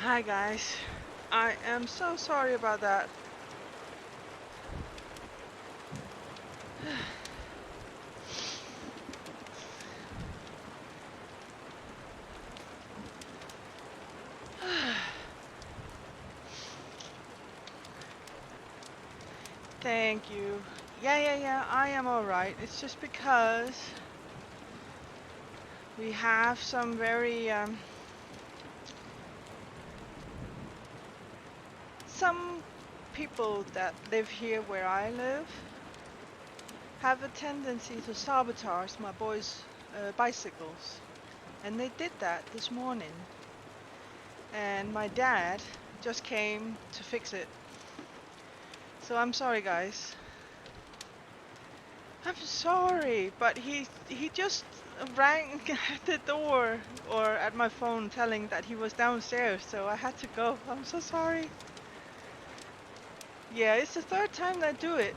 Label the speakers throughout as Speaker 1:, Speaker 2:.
Speaker 1: Hi guys, I am so sorry about that. Thank you. Yeah, I am alright. It's just because we have some very, some people that live here where I live have a tendency to sabotage my boys' bicycles. And they did that this morning. And my dad just came to fix it. So I'm sorry guys. I'm sorry, but he just rang at the door or at my phone telling that he was downstairs, so I had to go. I'm so sorry. Yeah, it's the third time I do it.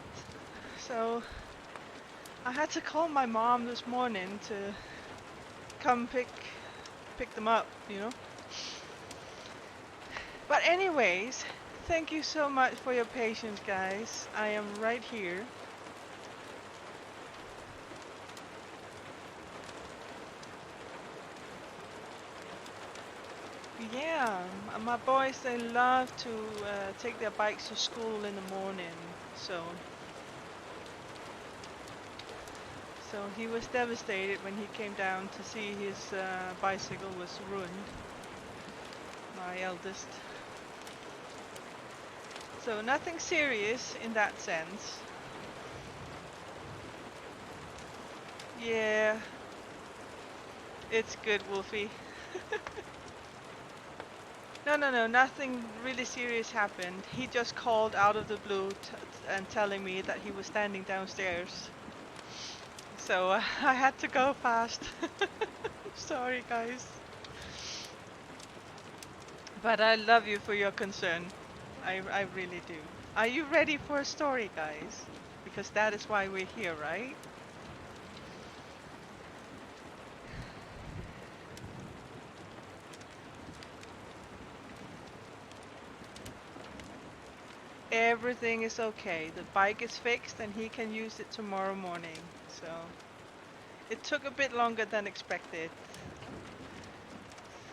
Speaker 1: So I had to call my mom this morning to come pick them up, you know? But anyways, thank you so much for your patience, guys. I am right here. Yeah, my boys, they love to take their bikes to school in the morning. So, so he was devastated when he came down to see his bicycle was ruined, my eldest. So nothing serious in that sense. Yeah, it's good, Wolfie. No, nothing really serious happened. He just called out of the blue and telling me that he was standing downstairs. So I had to go fast. Sorry, guys. But I love you for your concern. I really do. Are you ready for a story, guys? Because that is why we're here, right? Everything is okay. The bike is fixed and he can use it tomorrow morning. So it took a bit longer than expected.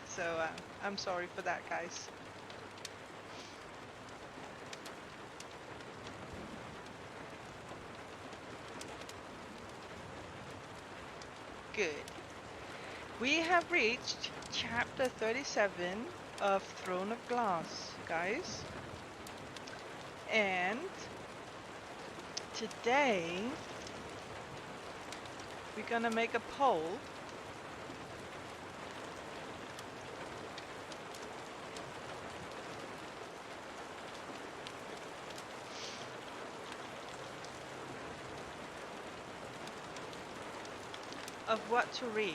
Speaker 1: So I'm sorry for that, guys. Good. We have reached chapter 37 of Throne of Glass, guys. And today we're gonna make a poll of what to read.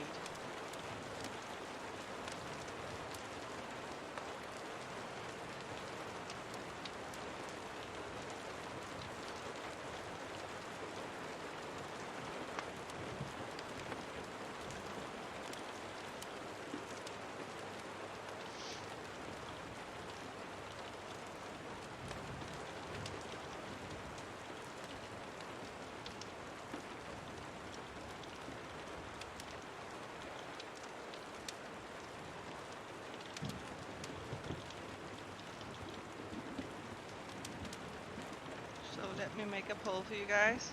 Speaker 1: So let me make a poll for you guys.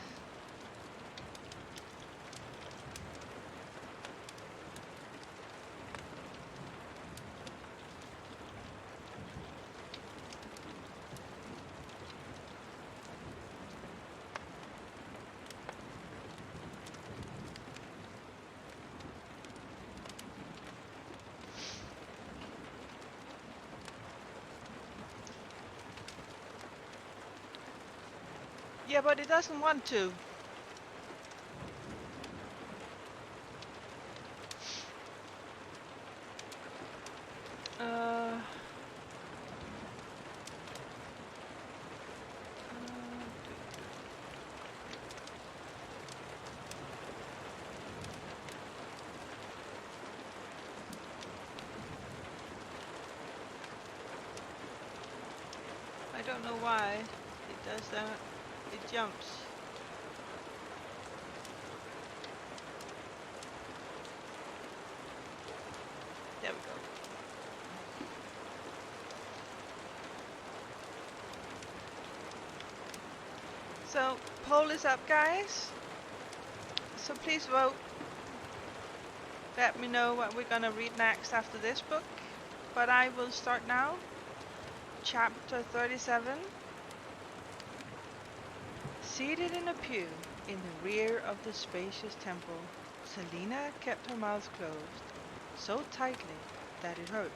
Speaker 1: Yeah, but it doesn't want to. Uh, don't know why it does that. It jumps. There we go. So, poll is up, guys. So please vote. Let me know what we're gonna read next after this book. But I will start now. Chapter 37. Seated in a pew in the rear of the spacious temple, Selina kept her mouth closed so tightly that it hurt.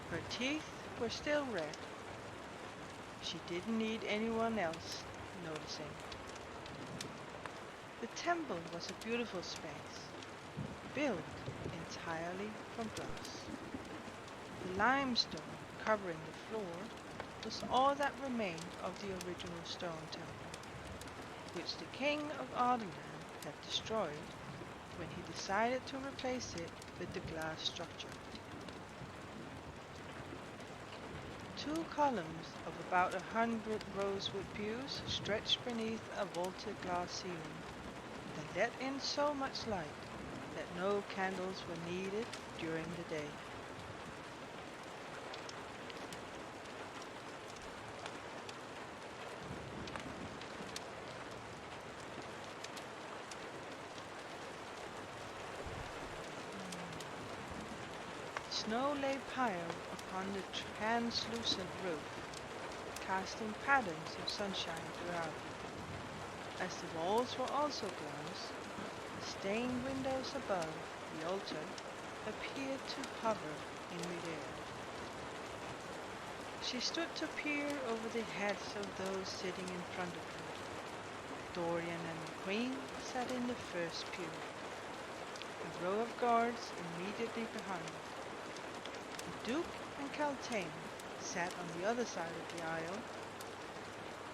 Speaker 1: Her teeth were still red. She didn't need anyone else noticing. The temple was a beautiful space, built entirely from glass. The limestone covering the floor was all that remained of the original stone temple, which the king of Ardenland had destroyed when he decided to replace it with the glass structure. Two columns of about 100 rosewood pews stretched beneath a vaulted glass ceiling that let in so much light that no candles were needed during the day. Snow lay piled upon the translucent roof, casting patterns of sunshine throughout. As the walls were also glass, the stained windows above the altar appeared to hover in midair. She stood to peer over the heads of those sitting in front of her. Dorian and the Queen sat in the first pew, a row of guards immediately behind. The Duke and Caltaine sat on the other side of the aisle,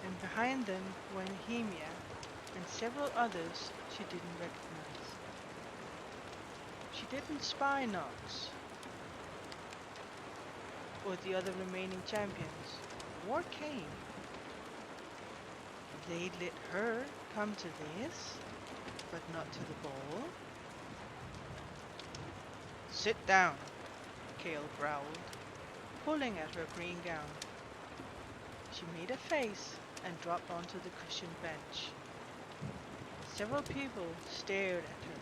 Speaker 1: and behind them were Nehemia and several others she didn't recognize. She didn't spy Knox or the other remaining champions, or Cain. They'd let her come to this, but not to the ball. Sit down, Cale growled, pulling at her green gown. She made a face and dropped onto the cushioned bench. Several people stared at her.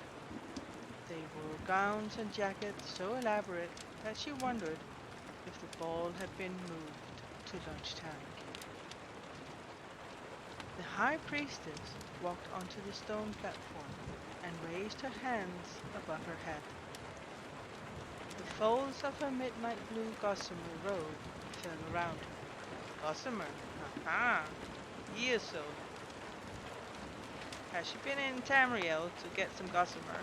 Speaker 1: They wore gowns and jackets so elaborate that she wondered if the ball had been moved to lunchtime. The high priestess walked onto the stone platform and raised her hands above her head. The folds of her midnight blue gossamer robe fell around her. Gossamer? Aha! Years so. Has she been in Tamriel to get some gossamer?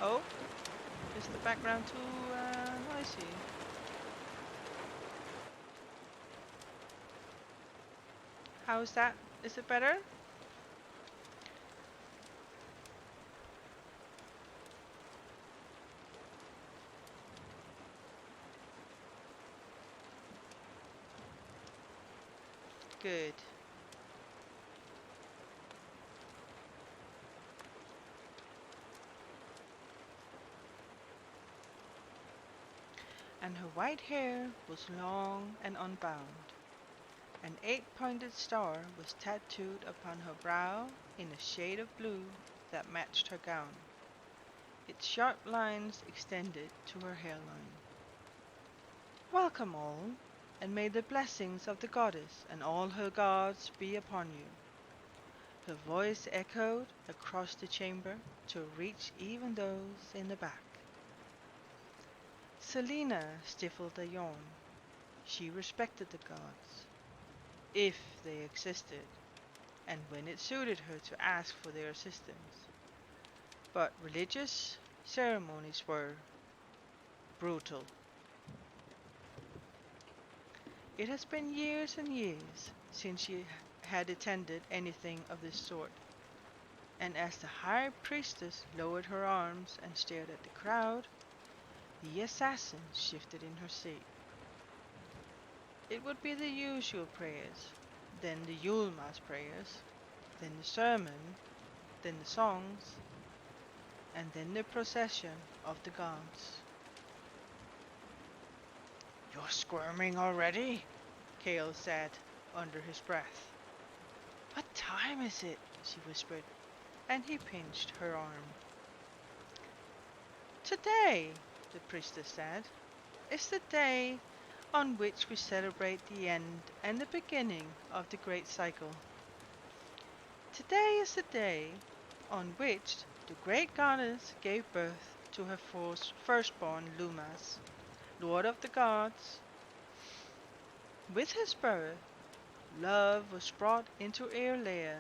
Speaker 1: Oh, is the background too noisy? How's that? Is it better? Good. And her white hair was long and unbound. An 8-pointed star was tattooed upon her brow in a shade of blue that matched her gown. Its sharp lines extended to her hairline. Welcome all, and may the blessings of the goddess and all her guards be upon you. Her voice echoed across the chamber to reach even those in the back. Selina stifled a yawn. She respected the gods, if they existed, and when it suited her to ask for their assistance. But religious ceremonies were brutal. It has been years and years since she had attended anything of this sort, and as the high priestess lowered her arms and stared at the crowd, The assassin shifted in her seat. It would be the usual prayers, then the Yulma's prayers, then the sermon, then the songs, and then the procession of the gods. "You're squirming already?" Kale said under his breath. "What time is it?" she whispered, and he pinched her arm. "Today," the priestess said, "is the day on which we celebrate the end and the beginning of the great cycle. Today is the day on which the great goddess gave birth to her firstborn Lumas, lord of the gods. With his birth, love was brought into Airlair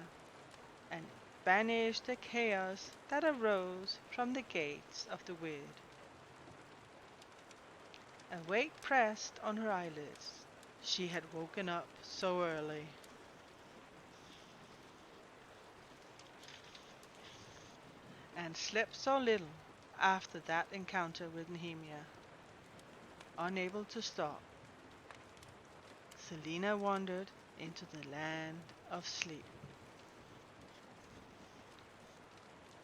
Speaker 1: and banished the chaos that arose from the gates of the wood." A weight pressed on her eyelids. She had woken up so early. And slept so little after that encounter with Nehemia. Unable to stop, Selena wandered into the land of sleep.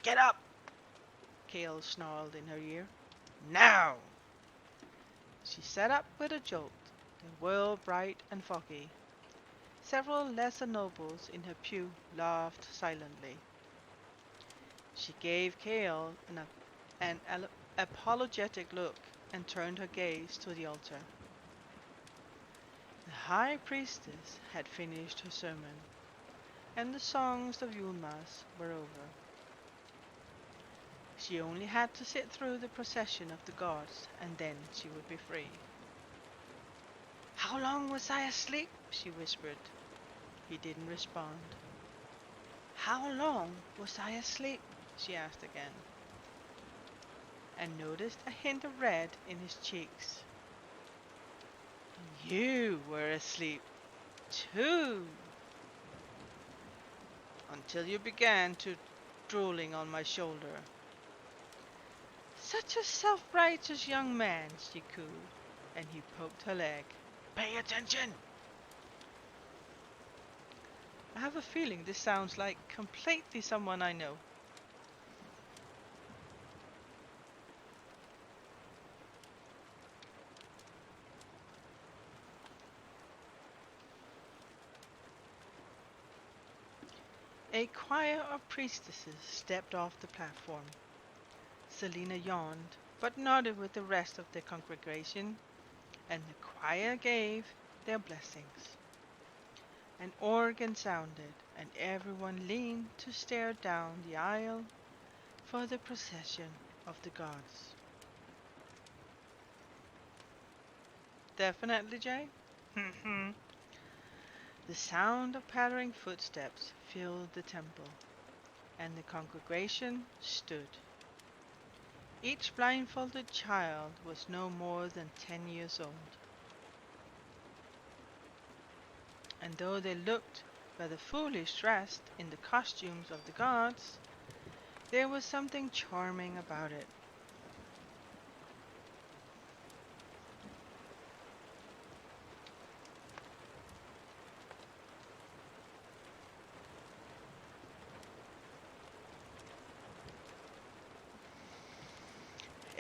Speaker 1: "Get up!" Kale snarled in her ear. "Now!" She sat up with a jolt, the world bright and foggy. Several lesser nobles in her pew laughed silently. She gave Kale an apologetic look and turned her gaze to the altar. The high priestess had finished her sermon, and the songs of Yulmas were over. She only had to sit through the procession of the gods, and then she would be free. "How long was I asleep?" she whispered. He didn't respond. "How long was I asleep?" she asked again, and noticed a hint of red in his cheeks. "You were asleep, too, until you began to drooling on my shoulder." "Such a self-righteous young man," she cooed, and he poked her leg. "Pay attention!" I have a feeling this sounds like completely someone I know. A choir of priestesses stepped off the platform. Selena yawned, but nodded with the rest of the congregation, and the choir gave their blessings. An organ sounded, and everyone leaned to stare down the aisle for the procession of the gods. "Definitely, Jay?" The sound of pattering footsteps filled the temple, and the congregation stood. Each blindfolded child was no more than 10 years old. And though they looked rather foolish dressed in the costumes of the gods, there was something charming about it.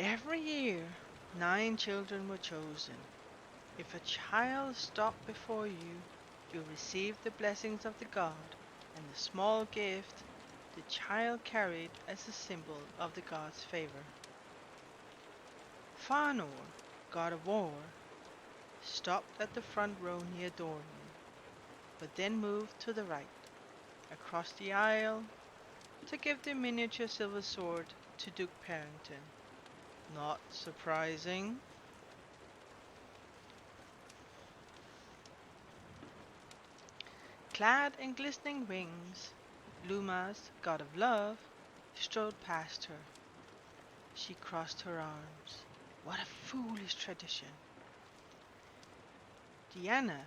Speaker 1: Every year, 9 children were chosen. If a child stopped before you, you received the blessings of the god and the small gift the child carried as a symbol of the god's favor. Fanor, god of war, stopped at the front row near Dorian, but then moved to the right, across the aisle, to give the miniature silver sword to Duke Parrington. Not surprising. Clad in glistening wings, Luma's god of love strode past her. She crossed her arms. What a foolish tradition. Diana,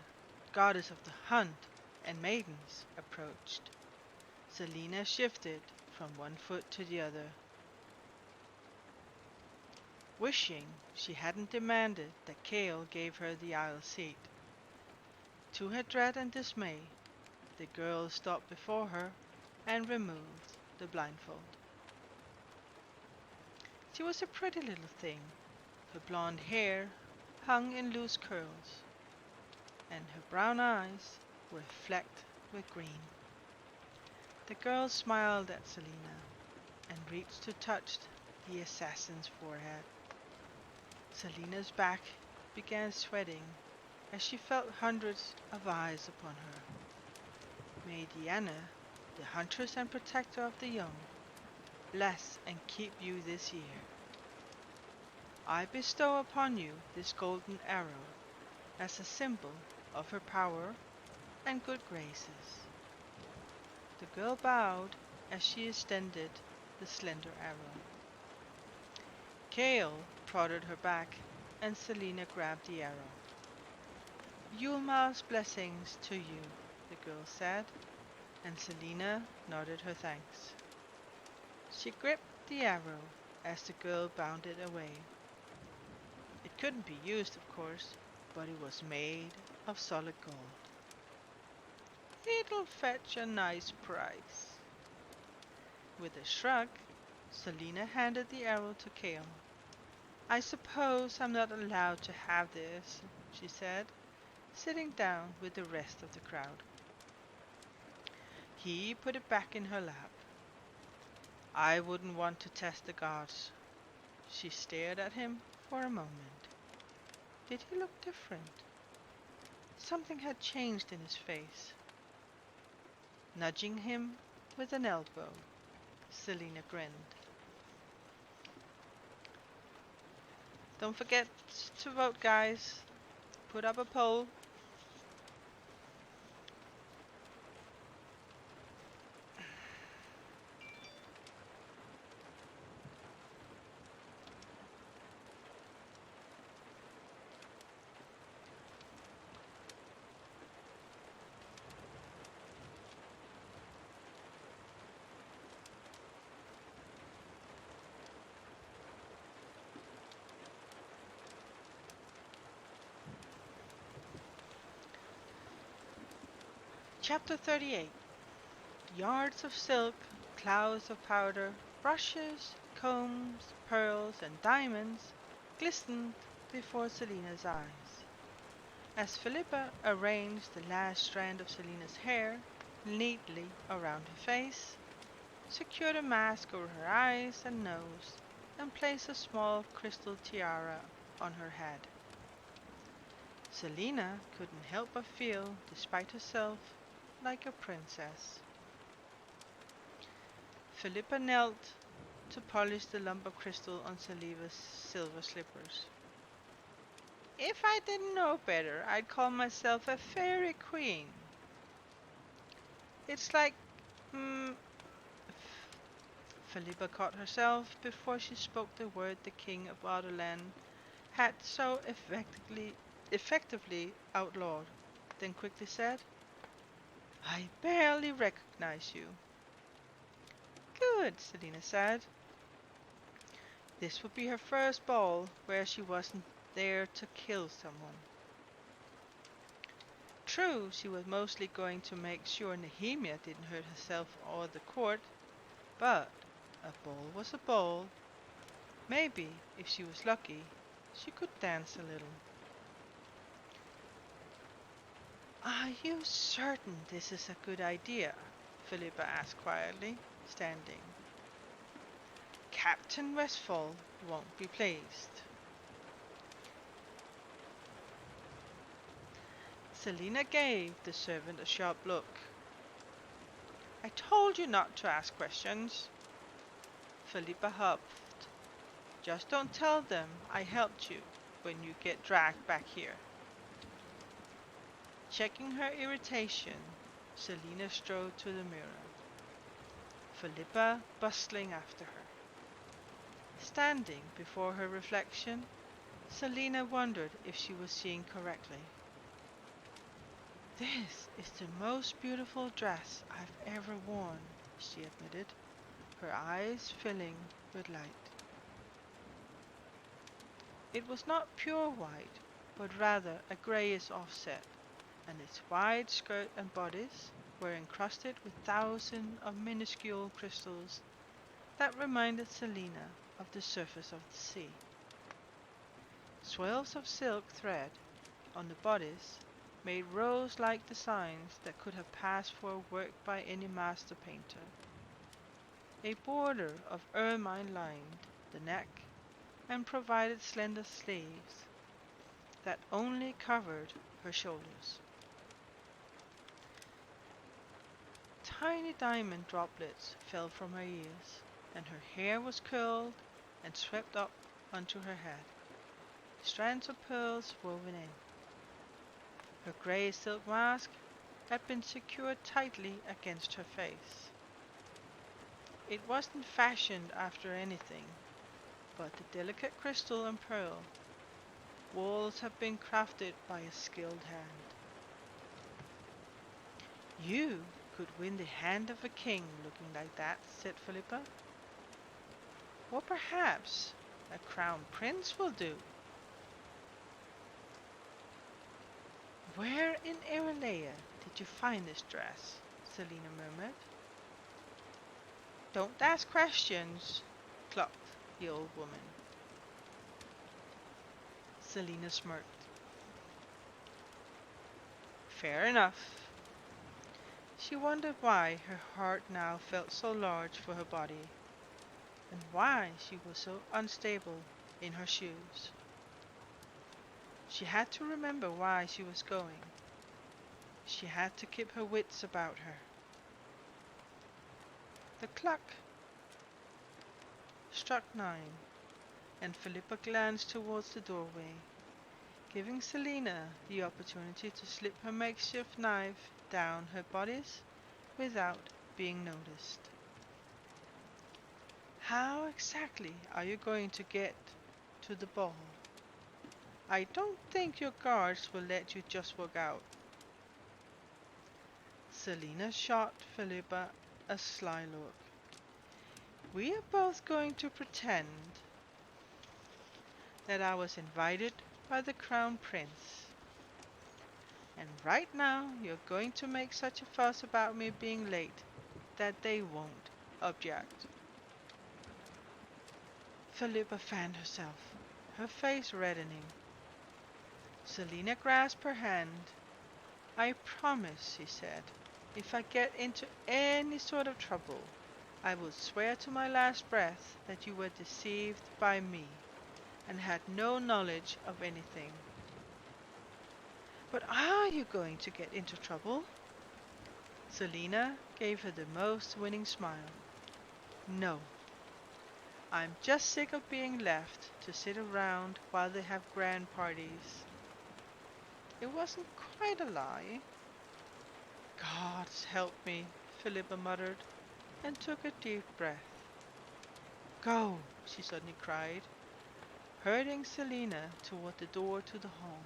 Speaker 1: goddess of the hunt and maidens, approached. Selena shifted from one foot to the other. wishing she hadn't demanded that Kale gave her the aisle seat. To her dread and dismay, the girl stopped before her and removed the blindfold. She was a pretty little thing. Her blonde hair hung in loose curls, and her brown eyes were flecked with green. The girl smiled at Selina and reached to touch the assassin's forehead. Selina's back began sweating as she felt hundreds of eyes upon her. May Diana, the huntress and protector of the young, bless and keep you this year. I bestow upon you this golden arrow as a symbol of her power and good graces. The girl bowed as she extended the slender arrow. Kale prodded her back, and Selina grabbed the arrow. Yulmar's blessings to you, the girl said, and Selina nodded her thanks. She gripped the arrow as the girl bounded away. It couldn't be used, of course, but it was made of solid gold. It'll fetch a nice price. With a shrug, Selina handed the arrow to Kale. I suppose I'm not allowed to have this, she said, sitting down with the rest of the crowd. He put it back in her lap. I wouldn't want to test the gods. She stared at him for a moment. Did he look different? Something had changed in his face. Nudging him with an elbow, Selina grinned. Don't forget to vote, guys. Put up a poll. Chapter 38. Yards of silk, clouds of powder, brushes, combs, pearls, and diamonds glistened before Selina's eyes. As Philippa arranged the last strand of Selina's hair neatly around her face, secured a mask over her eyes and nose, and placed a small crystal tiara on her head. Selina couldn't help but feel, despite herself, like a princess. Philippa knelt to polish the lump of crystal on Saliva's silver slippers. If I didn't know better, I'd call myself a fairy queen. It's like, Philippa caught herself before she spoke the word the king of Ardalan had so effectively outlawed, then quickly said, I barely recognize you. Good, Selina said. This would be her first ball where she wasn't there to kill someone. True, she was mostly going to make sure Nehemia didn't hurt herself or the court, but a ball was a ball. Maybe, if she was lucky, she could dance a little. Are you certain this is a good idea? Philippa asked quietly, standing. Captain Westfall won't be pleased. Selina gave the servant a sharp look. I told you not to ask questions. Philippa huffed. Just don't tell them I helped you when you get dragged back here. Checking her irritation, Selina strode to the mirror, Philippa bustling after her. Standing before her reflection, Selina wondered if she was seeing correctly. This is the most beautiful dress I've ever worn, she admitted, her eyes filling with light. It was not pure white, but rather a grayish offset, and its wide skirt and bodice were encrusted with thousands of minuscule crystals that reminded Selina of the surface of the sea. Swirls of silk thread on the bodice made rose-like designs that could have passed for a work by any master painter. A border of ermine lined the neck and provided slender sleeves that only covered her shoulders. Tiny diamond droplets fell from her ears, and her hair was curled and swept up onto her head, strands of pearls woven in. Her grey silk mask had been secured tightly against her face. It wasn't fashioned after anything but the delicate crystal and pearl. Walls have been crafted by a skilled hand. You could win the hand of a king looking like that, said Philippa. Or perhaps a crown prince will do. Where in Erelea did you find this dress? Selina murmured. Don't ask questions, clucked the old woman. Selina smirked. Fair enough. She wondered why her heart now felt so large for her body, and why she was so unstable in her shoes. She had to remember why she was going. She had to keep her wits about her. The clock struck 9, and Philippa glanced towards the doorway, giving Selina the opportunity to slip her makeshift knife down her bodice without being noticed. How exactly are you going to get to the ball? I don't think your guards will let you just walk out. Selina shot Philippa a sly look. We are both going to pretend that I was invited by the Crown Prince. And right now you're going to make such a fuss about me being late that they won't object. Philippa fanned herself, her face reddening. Selina grasped her hand. I promise, she said, if I get into any sort of trouble, I will swear to my last breath that you were deceived by me and had no knowledge of anything. But are you going to get into trouble? Selina gave her the most winning smile. No. I'm just sick of being left to sit around while they have grand parties. It wasn't quite a lie. Gods help me, Philippa muttered, and took a deep breath. Go, she suddenly cried, hurrying Selina toward the door to the hall.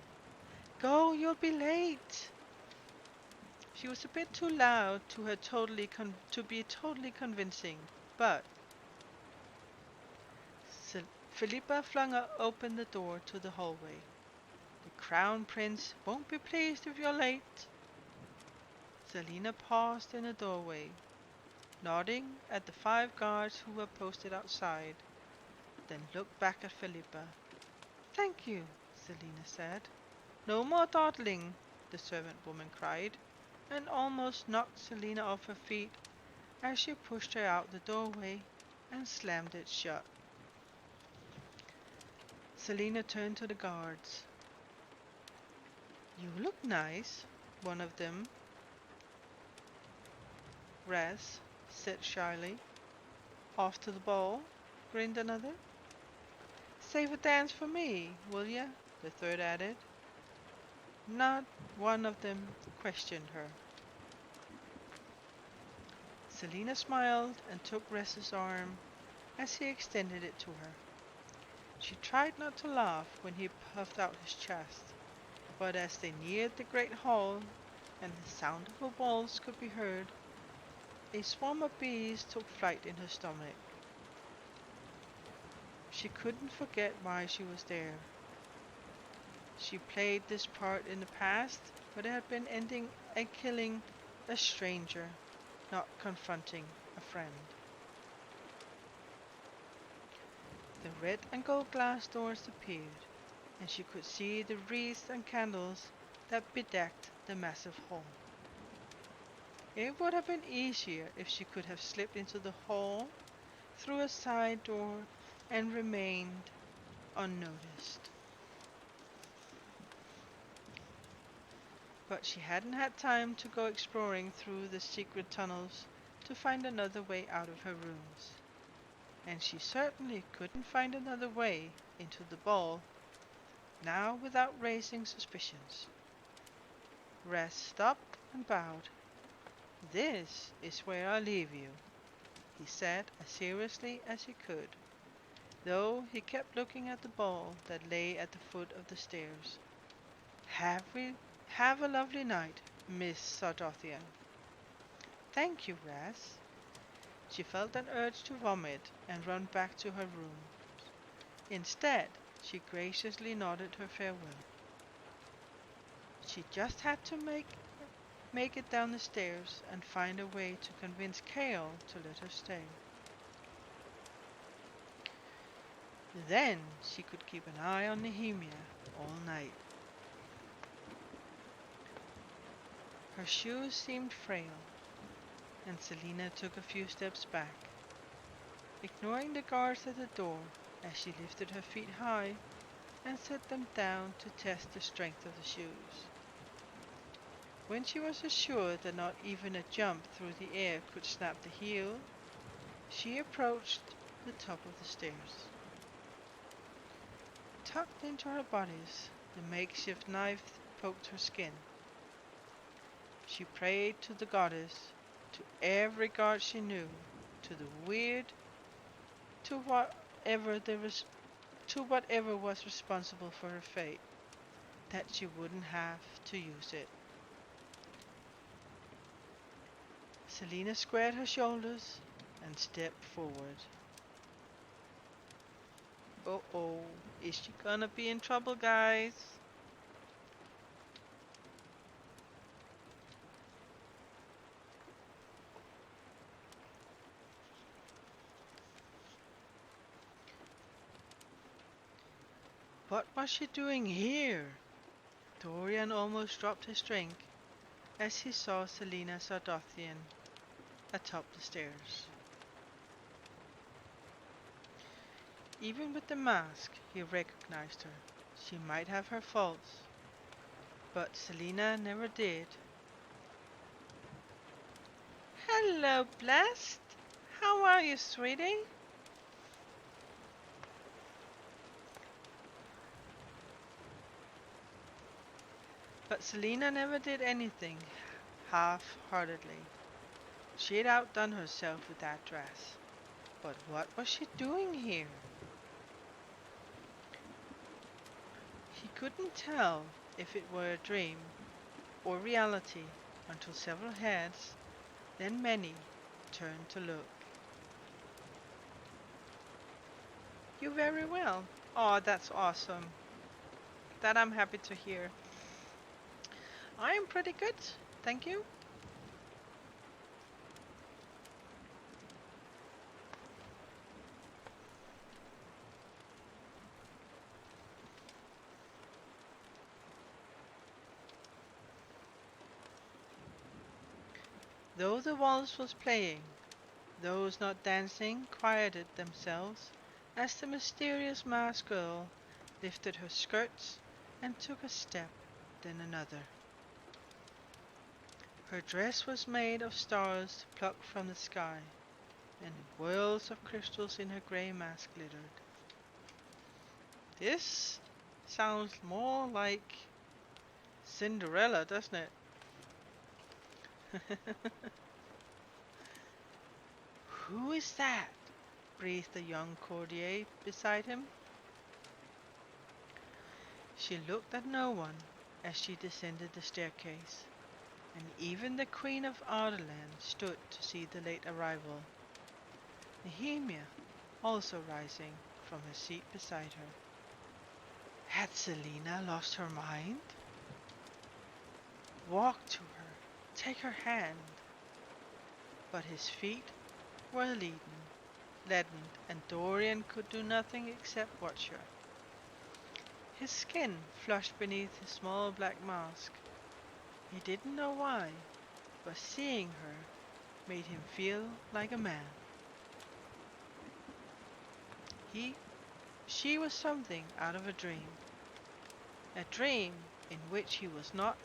Speaker 1: Go, you'll be late. She was a bit too loud to be totally convincing, but Philippa flung open the door to the hallway. The Crown Prince won't be pleased if you're late. Selina paused in the doorway, nodding at the 5 guards who were posted outside, then looked back at Philippa. Thank you, Selina said. No more dawdling, the servant woman cried, and almost knocked Selina off her feet as she pushed her out the doorway and slammed it shut. Selina turned to the guards. You look nice, one of them, Raz said shyly. Off to the ball, grinned another. Save a dance for me, will ya? The third added. Not one of them questioned her. Selina smiled and took Raz's arm as he extended it to her. She tried not to laugh when he puffed out his chest, but as they neared the great hall and the sound of a waltz could be heard, a swarm of bees took flight in her stomach. She couldn't forget why she was there, She played this part in the past, but it had been ending and killing a stranger, not confronting a friend. The red and gold glass doors appeared, and she could see the wreaths and candles that bedecked the massive hall. It would have been easier if she could have slipped into the hall through a side door and remained unnoticed. But she hadn't had time to go exploring through the secret tunnels to find another way out of her rooms. And she certainly couldn't find another way into the ball, now without raising suspicions. Raz stopped and bowed. "This is where I leave you," he said as seriously as he could, though he kept looking at the ball that lay at the foot of the stairs. Have a lovely night, Miss Sardothian." "Thank you, Raz." She felt an urge to vomit and run back to her room. Instead, she graciously nodded her farewell. She just had to make it down the stairs and find a way to convince Kale to let her stay. Then she could keep an eye on Nehemia all night. Her shoes seemed frail, and Selina took a few steps back, ignoring the guards at the door as she lifted her feet high and set them down to test the strength of the shoes. When she was assured that not even a jump through the air could snap the heel, she approached the top of the stairs. Tucked into her bodice, the makeshift knife poked her skin. She prayed to the goddess, to every god she knew, to the weird, to whatever was responsible for her fate, that she wouldn't have to use it. Selina squared her shoulders and stepped forward. Uh-oh, is she gonna be in trouble, guys? What was she doing here? Dorian almost dropped his drink as he saw Selina Sardothian atop the stairs. Even with the mask, he recognized her. She might have her faults, but Selina never did. "Hello, Blessed. How are you, sweetie?" But Selina never did anything half-heartedly. She'd outdone herself with that dress. But what was she doing here? He couldn't tell if it were a dream or reality until several heads, then many, turned to look. "You very well." "Oh, that's awesome. That I'm happy to hear." "I am pretty good, thank you." Though the waltz was playing, those not dancing quieted themselves as the mysterious masked girl lifted her skirts and took a step, then another. Her dress was made of stars plucked from the sky, and whirls of crystals in her grey mask glittered. This sounds more like Cinderella, doesn't it? "Who is that?" breathed a young courtier beside him. She looked at no one as she descended the staircase, and even the Queen of Ardenland stood to see the late arrival, Nehemia also rising from her seat beside her. Had Selina lost her mind? Walk to her, take her hand. But his feet were leaden, and Dorian could do nothing except watch her. His skin flushed beneath his small black mask. He didn't know why, but seeing her made him feel like a man. He, she was something out of a dream in which he was not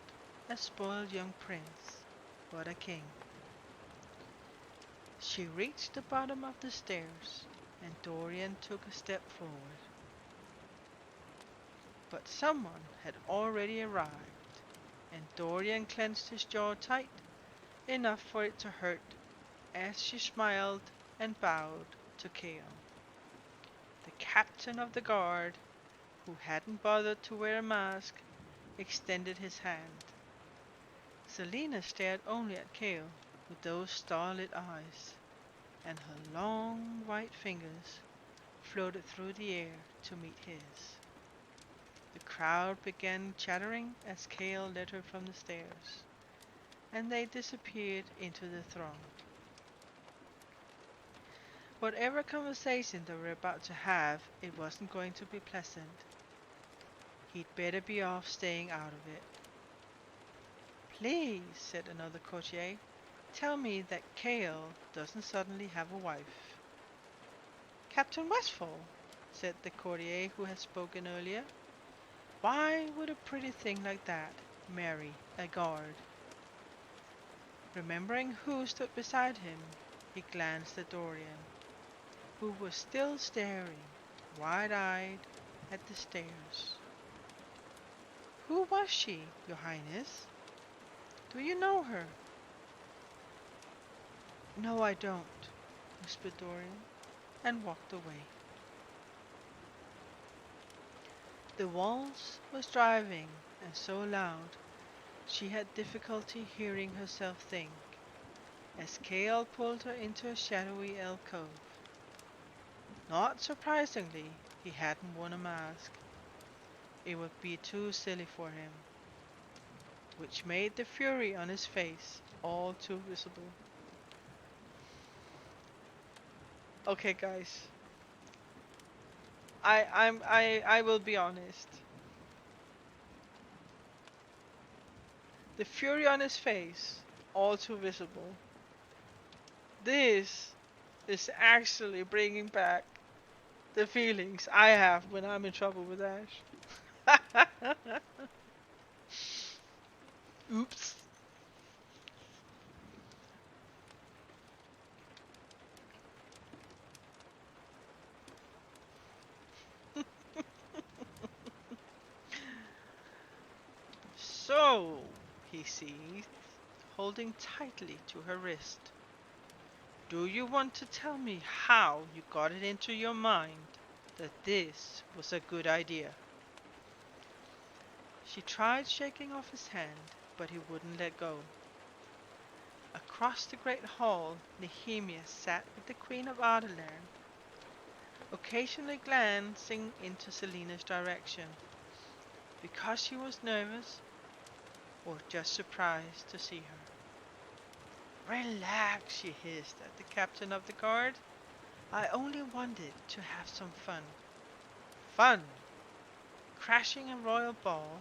Speaker 1: a spoiled young prince, but a king. She reached the bottom of the stairs, and Dorian took a step forward. But someone had already arrived, and Dorian clenched his jaw tight, enough for it to hurt, as she smiled and bowed to Kale. The captain of the guard, who hadn't bothered to wear a mask, extended his hand. Selina stared only at Kale with those starlit eyes, and her long white fingers floated through the air to meet his. The crowd began chattering as Kale led her from the stairs, and they disappeared into the throng. Whatever conversation they were about to have, it wasn't going to be pleasant. He'd better be off staying out of it. Please, said another courtier, tell me that Kale doesn't suddenly have a wife. Captain Westfall, said the courtier who had spoken earlier. Why would a pretty thing like that marry a guard? Remembering who stood beside him, he glanced at Dorian, who was still staring, wide-eyed, at the stairs. Who was she, Your Highness? Do you know her? No, I don't, whispered Dorian, and walked away. The waltz was driving, and so loud she had difficulty hearing herself think, as Kale pulled her into a shadowy alcove. Not surprisingly, he hadn't worn a mask. It would be too silly for him, which made the fury on his face all too visible. Okay, guys, I will be honest. The fury on his face, all too visible. This is actually bringing back the feelings I have when I'm in trouble with Ash. Oops. So, he seethed, holding tightly to her wrist. Do you want to tell me how you got it into your mind that this was a good idea? She tried shaking off his hand, but he wouldn't let go. Across the great hall, Nehemia sat with the Queen of Ardenland, occasionally glancing into Selina's direction, because she was nervous or just surprised to see her. Relax, she hissed at the captain of the guard. I only wanted to have some fun. Fun? Crashing a royal ball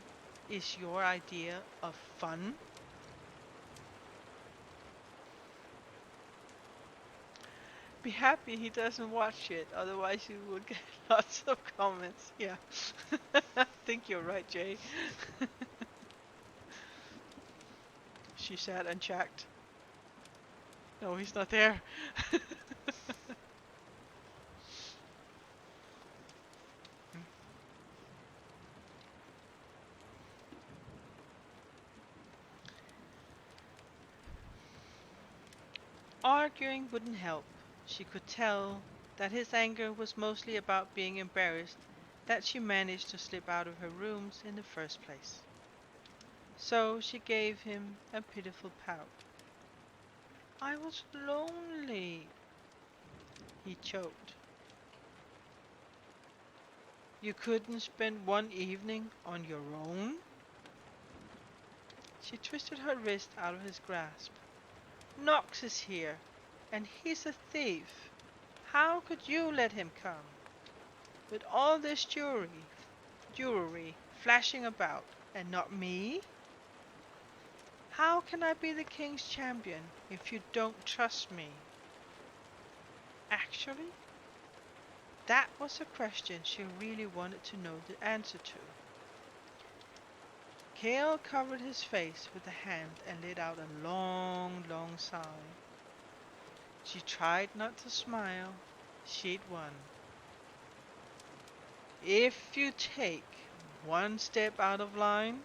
Speaker 1: is your idea of fun? Be happy he doesn't watch it, otherwise you will get lots of comments. Yeah. I think you're right, Jay. She sat and checked. No, he's not there. Arguing wouldn't help. She could tell that his anger was mostly about being embarrassed that she managed to slip out of her rooms in the first place. So she gave him a pitiful pout. I was lonely, he choked. You couldn't spend one evening on your own? She twisted her wrist out of his grasp. Knox is here, and he's a thief. How could you let him come? With all this jewelry flashing about, and not me? How can I be the king's champion if you don't trust me? Actually, that was a question she really wanted to know the answer to. Kale covered his face with a hand and let out a long, long sigh. She tried not to smile. She'd won. If you take one step out of line,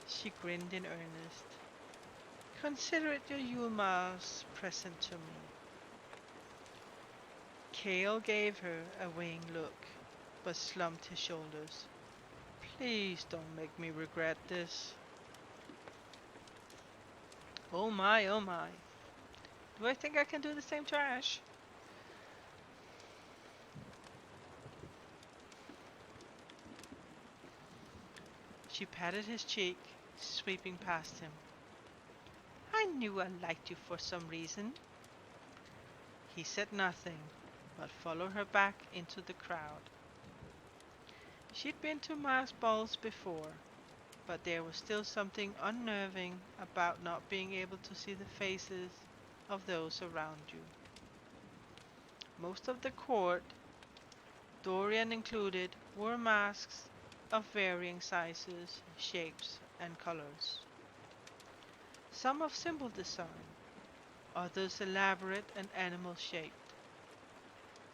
Speaker 1: she grinned in earnest, consider it your Yulmar's present to me. Kale gave her a weighing look, but slumped his shoulders. Please don't make me regret this. Oh my, oh my. Do I think I can do the same to Ash? She patted his cheek, sweeping past him. I knew I liked you for some reason. He said nothing, but followed her back into the crowd. She'd been to masked balls before, but there was still something unnerving about not being able to see the faces of those around you. Most of the court, Dorian included, wore masks of varying sizes, shapes, and colors. Some of simple design, others elaborate and animal-shaped.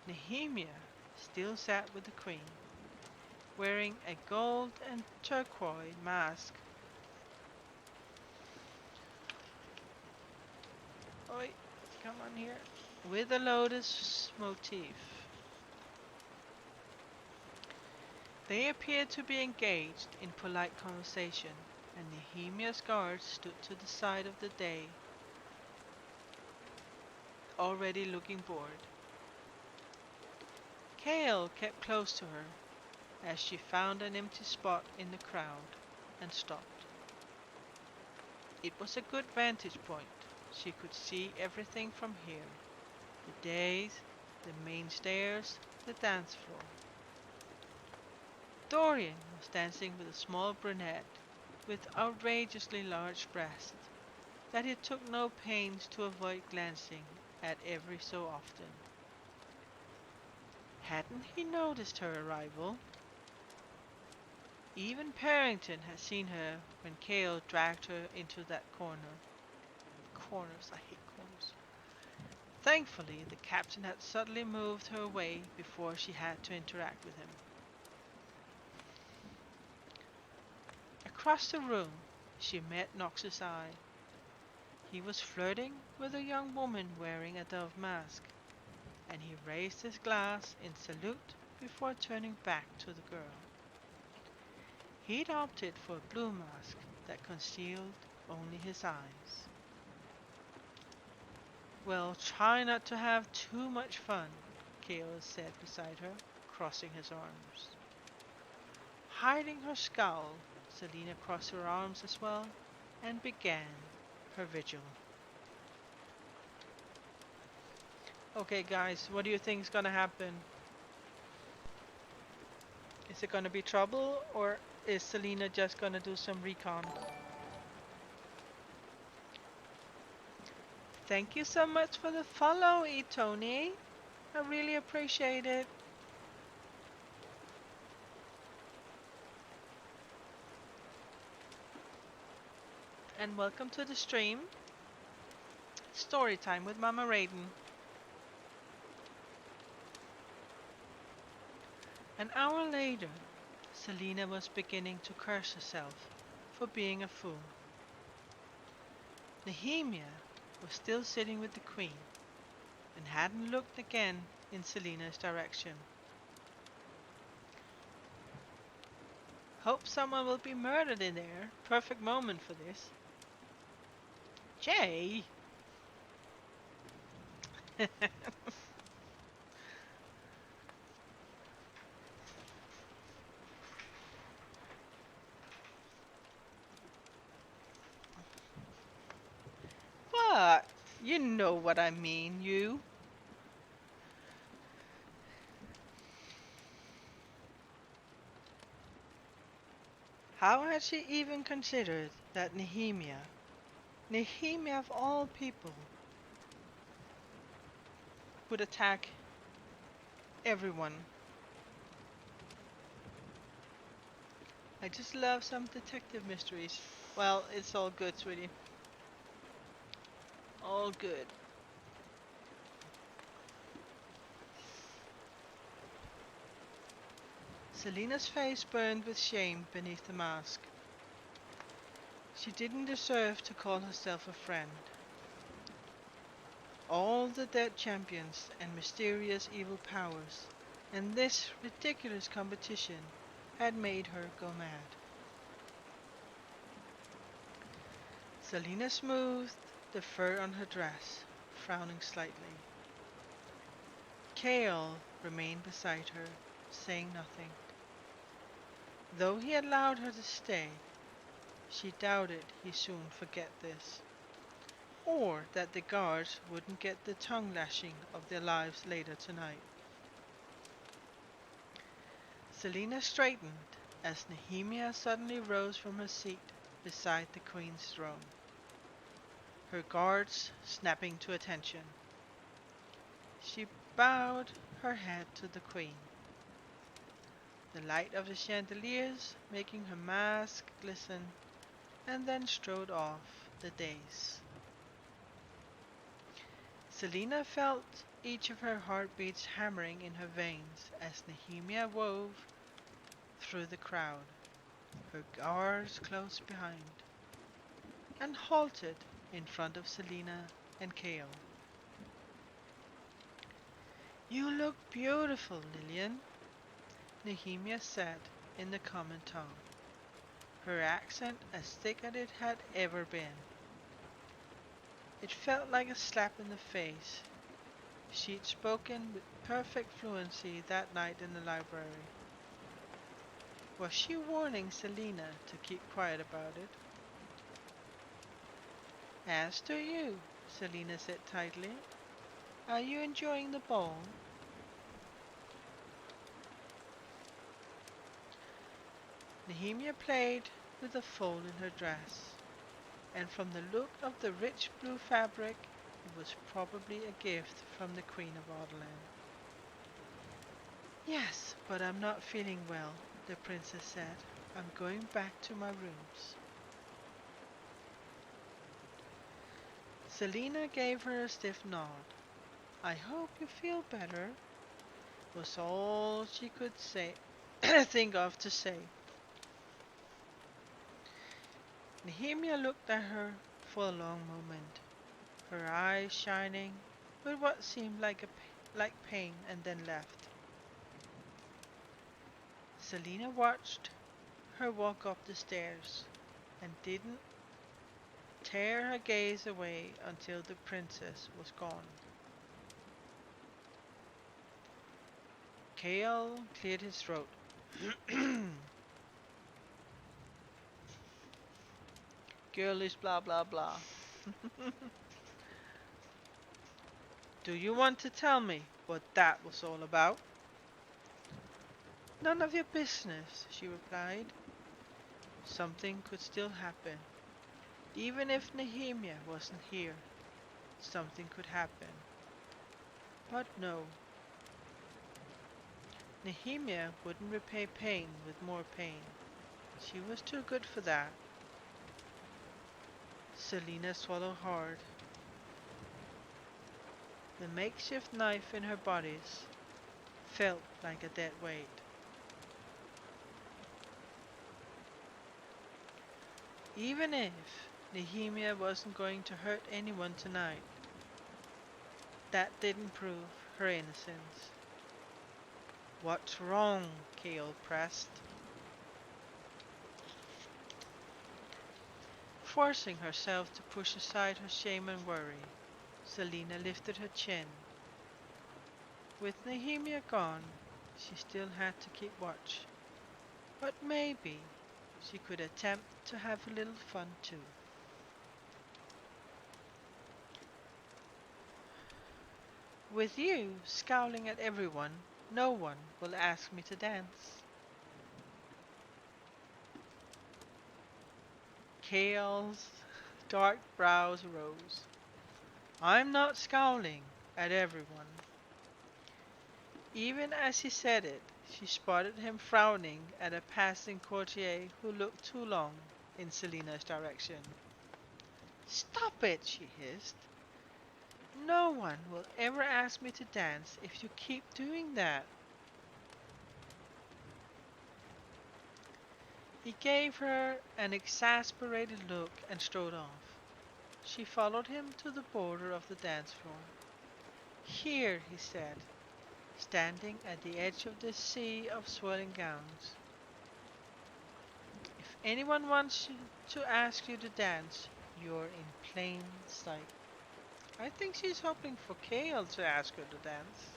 Speaker 1: Nehemia still sat with the queen, wearing a gold and turquoise mask. Oi, come on here. With a lotus motif. They appeared to be engaged in polite conversation, and Nehemia's guards stood to the side of the day, already looking bored. Kale kept close to her as she found an empty spot in the crowd and stopped. It was a good vantage point. She could see everything from here. The dais, the main stairs, the dance floor. Dorian was dancing with a small brunette with outrageously large breasts that he took no pains to avoid glancing at every so often. Hadn't he noticed her arrival? Even Parrington had seen her when Kale dragged her into that corner. Corners, I hate corners. Thankfully, the captain had subtly moved her away before she had to interact with him. Across the room, she met Knox's eye. He was flirting with a young woman wearing a dove mask, and he raised his glass in salute before turning back to the girl. He'd opted for a blue mask that concealed only his eyes. Well, try not to have too much fun, Kale said beside her, crossing his arms. Hiding her scowl, Selena crossed her arms as well and began her vigil. Okay, guys, what do you think is gonna happen? Is it gonna be trouble, or is Selena just gonna do some recon? Thank you so much for the follow, Tony. I really appreciate it. And welcome to the stream. Storytime with Mama Raiden. An hour later, Selena was beginning to curse herself for being a fool. Nehemia was still sitting with the queen and hadn't looked again in Selena's direction. Hope someone will be murdered in there. Perfect moment for this. Jay! You know what I mean, you. How had she even considered that Nehemiah of all people, would attack everyone? I just love some detective mysteries. Well, it's all good, sweetie. All good. Selena's face burned with shame beneath the mask. She didn't deserve to call herself a friend. All the dead champions and mysterious evil powers, and this ridiculous competition had made her go mad. Selena smoothed the fur on her dress, frowning slightly. Kale remained beside her, saying nothing. Though he allowed her to stay, she doubted he'd soon forget this, or that the guards wouldn't get the tongue lashing of their lives later tonight. Selena straightened as Nehemia suddenly rose from her seat beside the queen's throne, her guards snapping to attention. She bowed her head to the queen, the light of the chandeliers making her mask glisten, and then strode off the dais. Selena felt each of her heartbeats hammering in her veins as Nehemia wove through the crowd, her guards close behind, and halted in front of Selena and Kale. "You look beautiful, Lillian," Nehemia said in the common tongue, her accent as thick as it had ever been. It felt like a slap in the face. She'd spoken with perfect fluency that night in the library. Was she warning Selena to keep quiet about it? "As to you," Selena said tightly, "are you enjoying the ball?" Nehemia played with a fold in her dress, and from the look of the rich blue fabric, it was probably a gift from the Queen of Ardenland. "Yes, but I'm not feeling well," the princess said. "I'm going back to my rooms." Selena gave her a stiff nod. "I hope you feel better," was all she could say think of to say. Nehemia looked at her for a long moment, her eyes shining with what seemed like pain, and then left. Selena watched her walk up the stairs and didn't tear her gaze away until the princess was gone. Kale cleared his throat. Girlish blah blah blah. "Do you want to tell me what that was all about?" "None of your business," she replied. Something could still happen. Even if Nehemia wasn't here, something could happen. But no, Nehemia wouldn't repay pain with more pain. She was too good for that. Selena swallowed hard. The makeshift knife in her bodice felt like a dead weight. Even if Nehemia wasn't going to hurt anyone tonight, that didn't prove her innocence. "What's wrong?" Kale pressed, forcing herself to push aside her shame and worry. Selena lifted her chin. With Nehemia gone, she still had to keep watch. But maybe she could attempt to have a little fun too. With you scowling at everyone, no one will ask me to dance. Kale's dark brows rose. I'm not scowling at everyone. Even as he said it, she spotted him frowning at a passing courtier who looked too long in Selina's direction. Stop it, she hissed. No one will ever ask me to dance if you keep doing that. He gave her an exasperated look and strode off. She followed him to the border of the dance floor. Here, he said, standing at the edge of the sea of swirling gowns. If anyone wants to ask you to dance, you're in plain sight. I think she's hoping for Kale to ask her to dance.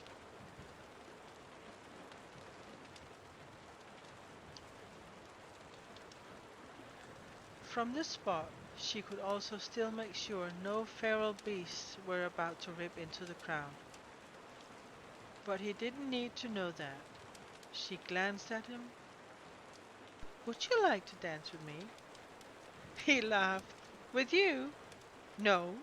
Speaker 1: From this spot, she could also still make sure no feral beasts were about to rip into the crowd. But he didn't need to know that. She glanced at him. Would you like to dance with me? He laughed. With you? No.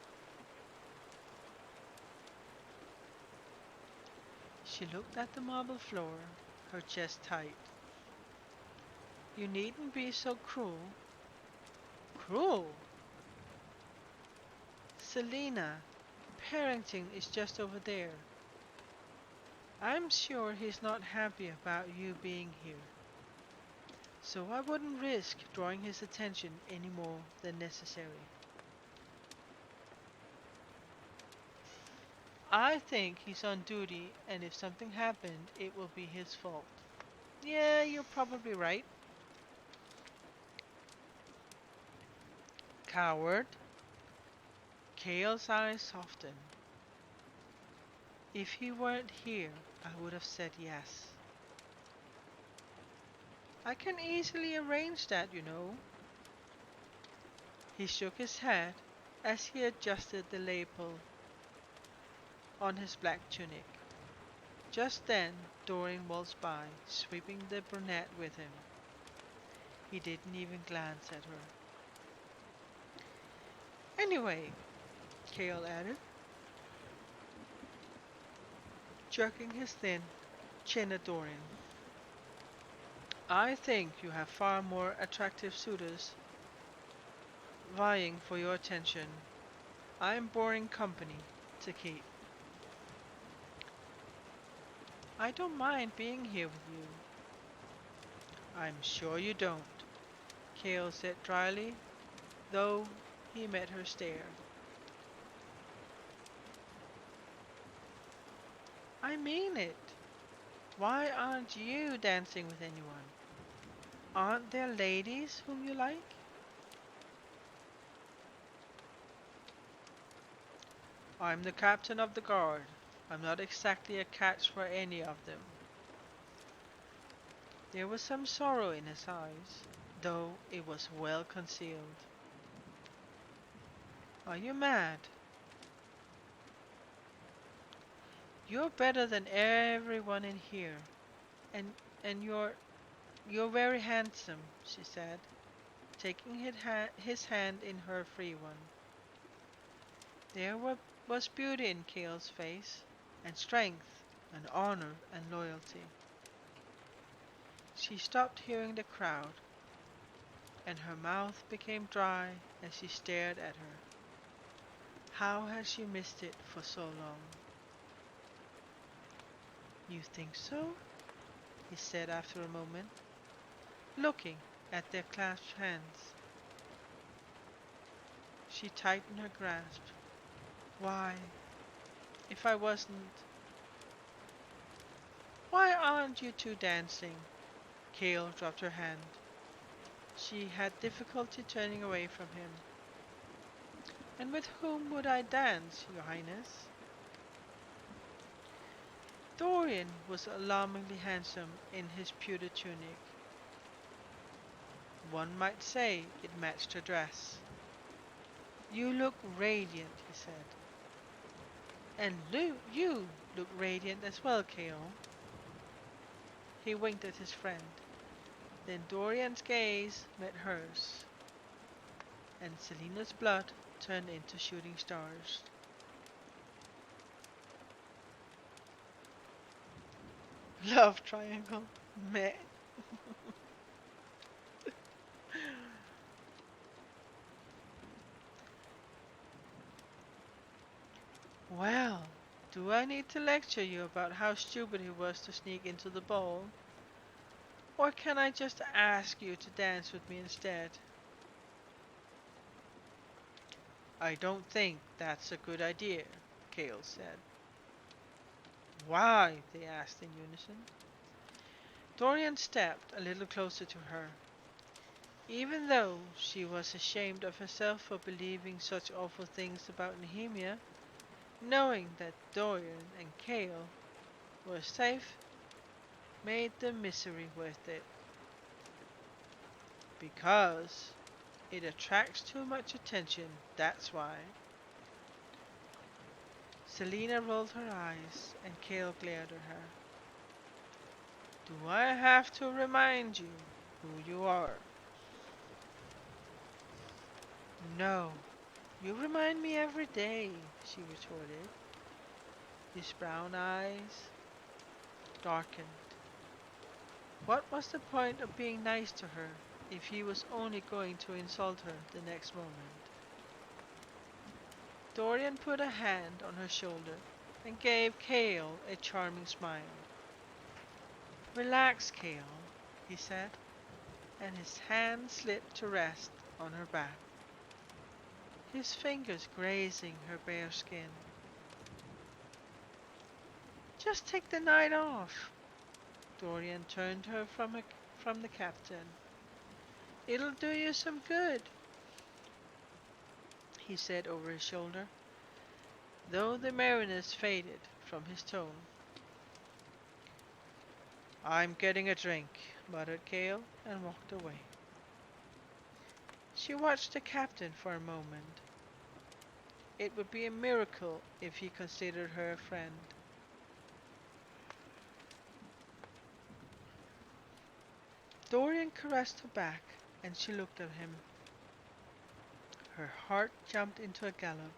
Speaker 1: She looked at the marble floor, her chest tight. You needn't be so cruel. Cruel? Selena, Parrington is just over there. I'm sure he's not happy about you being here. So I wouldn't risk drawing his attention any more than necessary. I think he's on duty, and if something happened, it will be his fault. Yeah, you're probably right. Coward. Kale's eyes softened. If he weren't here, I would have said yes. I can easily arrange that, you know. He shook his head as he adjusted the lapel on his black tunic. Just then, Dorian waltzed by, sweeping the brunette with him. He didn't even glance at her. Anyway, Kale added, jerking his thin chin at Dorian. I think you have far more attractive suitors vying for your attention. I'm boring company to keep. I don't mind being here with you. I'm sure you don't, Kale said dryly, though he met her stare. I mean it. Why aren't you dancing with anyone? Aren't there ladies whom you like? I'm the captain of the guard. I'm not exactly a catch for any of them. There was some sorrow in his eyes, though it was well concealed. Are you mad? You're better than everyone in here, and and you're very handsome, she said, taking his hand in her free one. Was beauty in Kale's face, and strength, and honor, and loyalty. She stopped hearing the crowd, and her mouth became dry as she stared at her. How had she missed it for so long? You think so? He said after a moment, looking at their clasped hands. She tightened her grasp. Why, if I wasn't... Why aren't you two dancing? Kale dropped her hand. She had difficulty turning away from him. And with whom would I dance, Your Highness? Dorian was alarmingly handsome in his pewter tunic. One might say it matched her dress. You look radiant, he said. And you look radiant as well, Kale. He winked at his friend. Then Dorian's gaze met hers, and Selena's blood turned into shooting stars. Love triangle. Meh. Well, do I need to lecture you about how stupid he was to sneak into the ball? Or can I just ask you to dance with me instead? I don't think that's a good idea, Kale said. Why? They asked in unison. Dorian stepped a little closer to her. Even though she was ashamed of herself for believing such awful things about Nehemia, knowing that Dorian and Kale were safe made the misery worth it. Because it attracts too much attention, that's why. Selena rolled her eyes and Kale glared at her. Do I have to remind you who you are? No, you remind me every day, she retorted. His brown eyes darkened. What was the point of being nice to her if he was only going to insult her the next moment? Dorian put a hand on her shoulder and gave Kale a charming smile. Relax, Kale, he said, and his hand slipped to rest on her back, his fingers grazing her bare skin. Just take the night off. Dorian turned her from the captain. It'll do you some good, he said over his shoulder, though the merriness faded from his tone. I'm getting a drink, muttered Kale, and walked away. She watched the captain for a moment. It would be a miracle if he considered her a friend. Dorian caressed her back, and she looked at him. Her heart jumped into a gallop,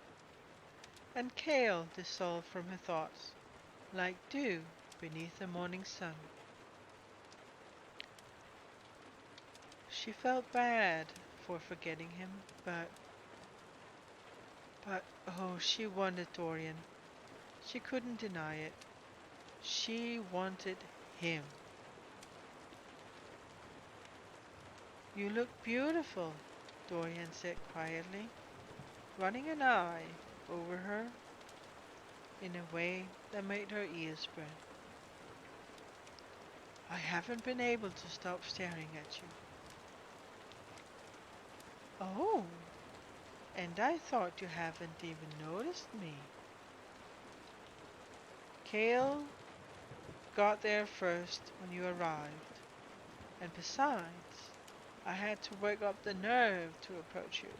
Speaker 1: and Kale dissolved from her thoughts, like dew beneath the morning sun. She felt bad for forgetting him, but, she wanted Dorian. She couldn't deny it. She wanted him. You look beautiful, Dorian said quietly, running an eye over her in a way that made her ears burn. I haven't been able to stop staring at you. Oh, and I thought you haven't even noticed me. Kale got there first when you arrived, and besides, I had to work up the nerve to approach you.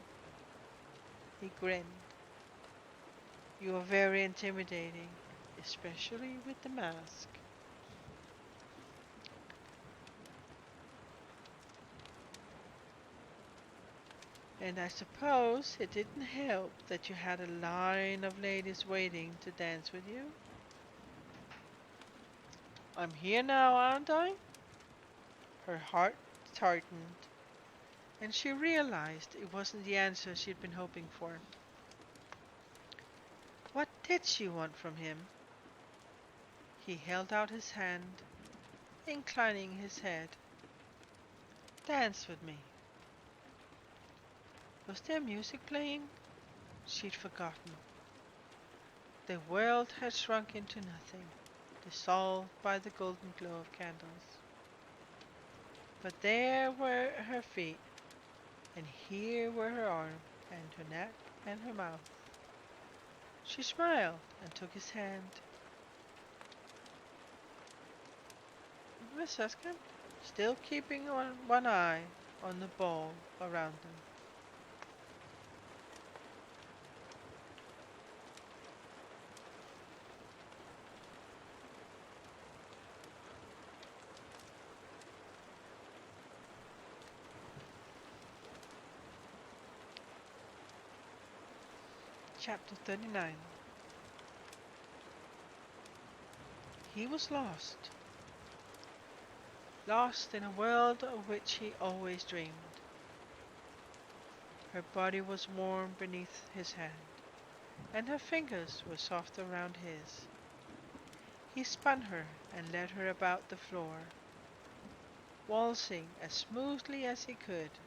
Speaker 1: He grinned. You are very intimidating, especially with the mask. And I suppose it didn't help that you had a line of ladies waiting to dance with you. I'm here now, aren't I? Her heart tightened, and she realized it wasn't the answer she'd been hoping for. What did she want from him? He held out his hand, inclining his head. Dance with me. Was there music playing? She'd forgotten. The world had shrunk into nothing, dissolved by the golden glow of candles. But there were her feet, and here were her arm, and her neck, and her mouth. She smiled and took his hand. Miss Susskind, still keeping one eye on the ball around them. Chapter 39. He was lost, lost in a world of which he always dreamed. Her body was warm beneath his hand, and her fingers were soft around his. He spun her and led her about the floor, waltzing as smoothly as he could.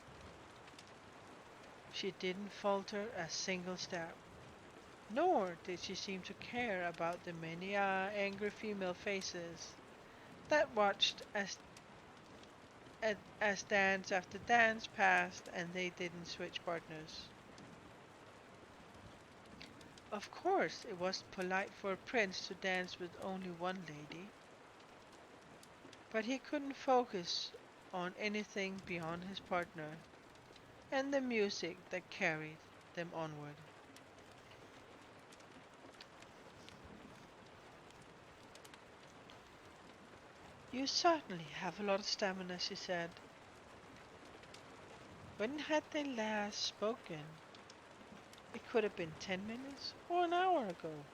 Speaker 1: She didn't falter a single step, nor did she seem to care about the many angry female faces that watched as dance after dance passed and they didn't switch partners. Of course, it was polite for a prince to dance with only one lady, but he couldn't focus on anything beyond his partner and the music that carried them onward. You certainly have a lot of stamina, she said. When had they last spoken? It could have been 10 minutes or an hour ago.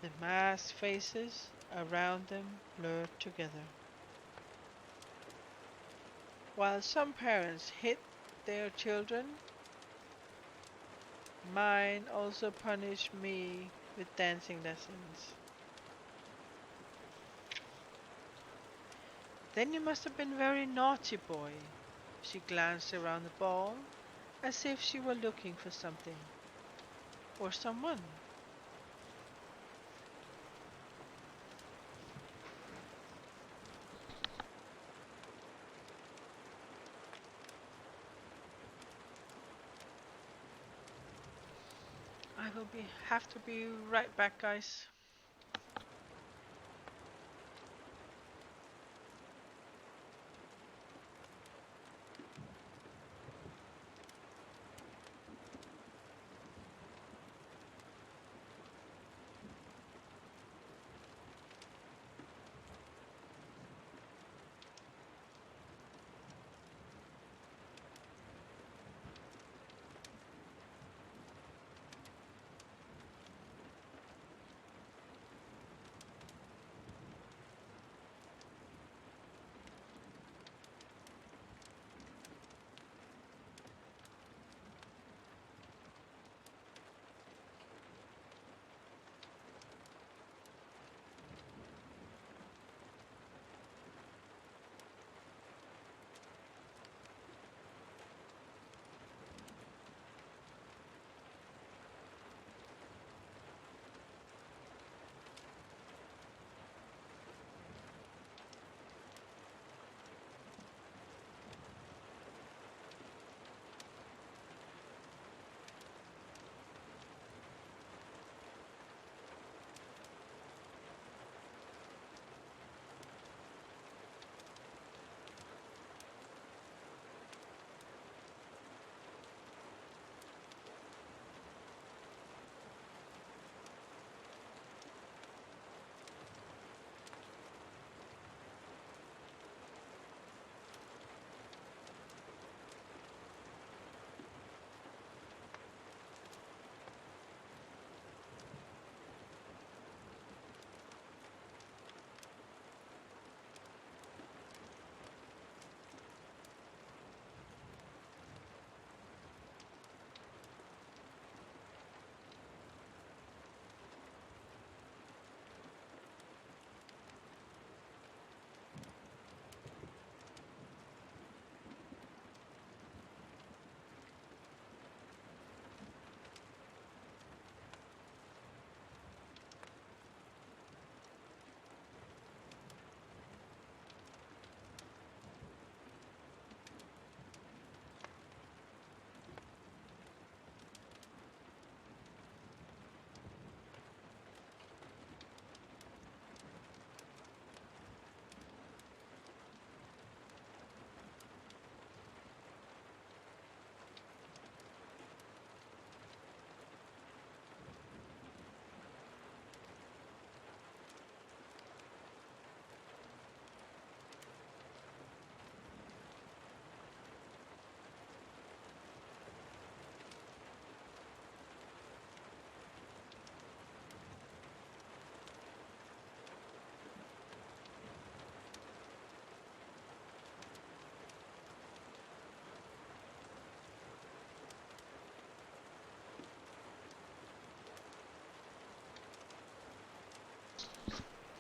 Speaker 1: The masked faces around them blurred together. While some parents hit their children, mine also punished me with dancing lessons. Then you must have been a very naughty boy. She glanced around the ball as if she were looking for something or someone. I will have to be right back, guys.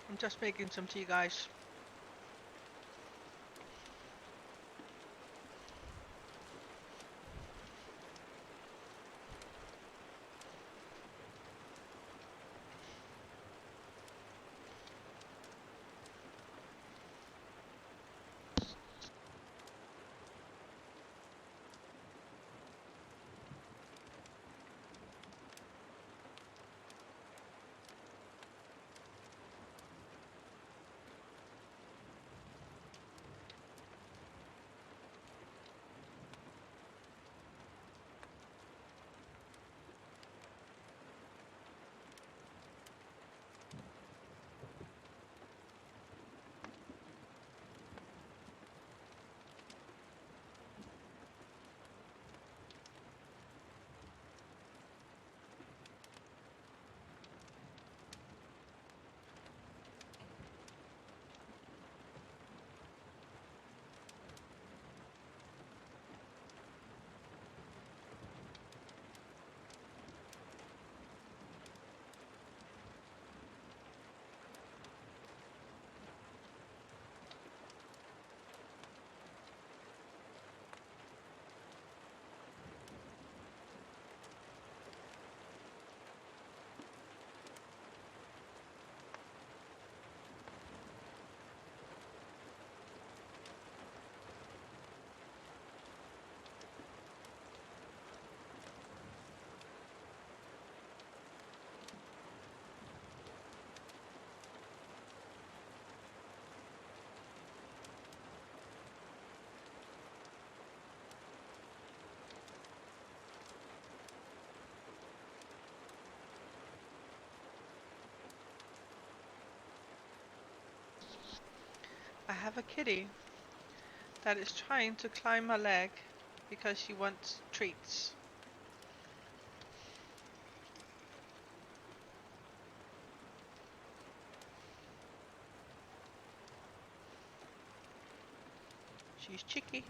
Speaker 1: I'm just making some tea, guys. I have a kitty that is trying to climb my leg because she wants treats. She's cheeky.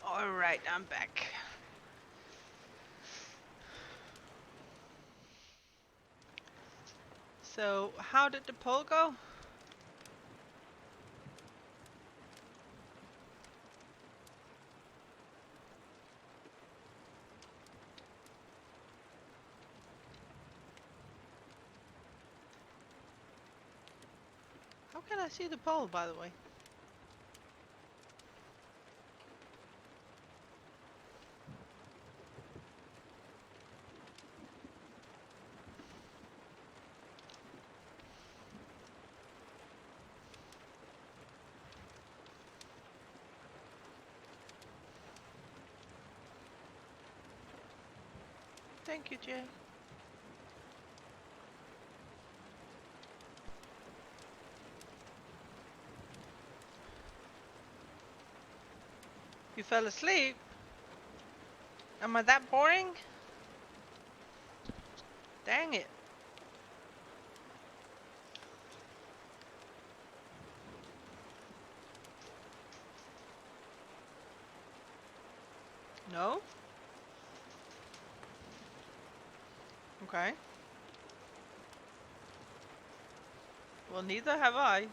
Speaker 1: Alright, I'm back. So, how did the poll go? How can I see the poll, by the way? Thank you, Jay. You fell asleep? Am I that boring? Dang it. No? Okay. Well, neither have I.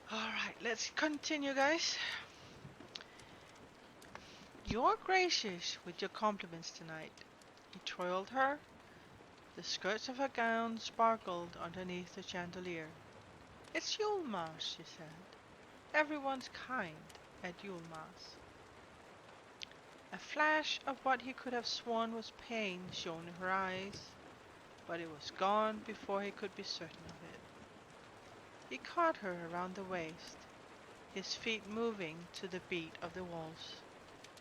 Speaker 1: Alright, let's continue, guys. You're gracious with your compliments tonight. He twirled her. The skirts of her gown sparkled underneath the chandelier. It's Yule Mass, she said. Everyone's kind at Yule Mass. A flash of what he could have sworn was pain shone in her eyes, but it was gone before he could be certain of it. He caught her around the waist, his feet moving to the beat of the waltz.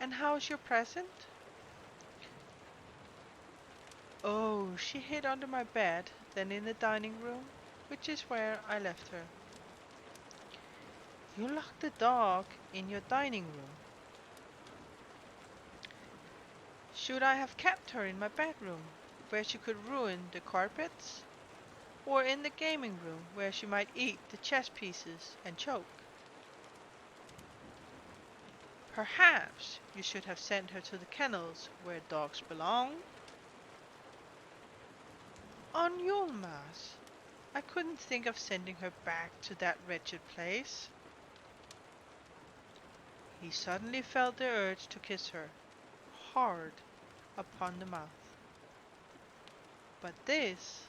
Speaker 1: And how's your present? Oh, she hid under my bed, then in the dining room, which is where I left her. You locked the dog in your dining room. Should I have kept her in my bedroom, where she could ruin the carpets? Or in the gaming room, where she might eat the chess pieces and choke? Perhaps you should have sent her to the kennels where dogs belong. On Yule Mass, I couldn't think of sending her back to that wretched place. He suddenly felt the urge to kiss her, hard, upon the mouth. But this,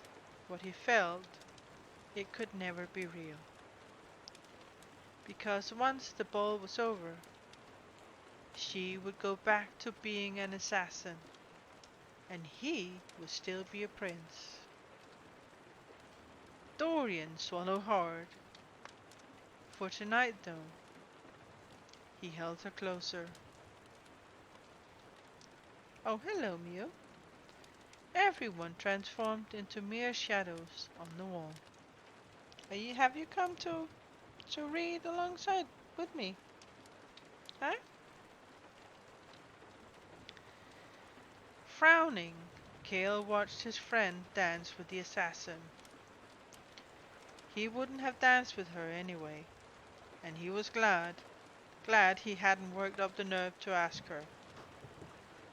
Speaker 1: what he felt, it could never be real. Because once the ball was over, she would go back to being an assassin, and he would still be a prince. Dorian swallowed hard. For tonight, though, he held her closer. Oh, hello, Mew. Everyone transformed into mere shadows on the wall. Have you come to read alongside with me? Huh? Frowning, Kale watched his friend dance with the assassin. He wouldn't have danced with her anyway, and he was glad he hadn't worked up the nerve to ask her.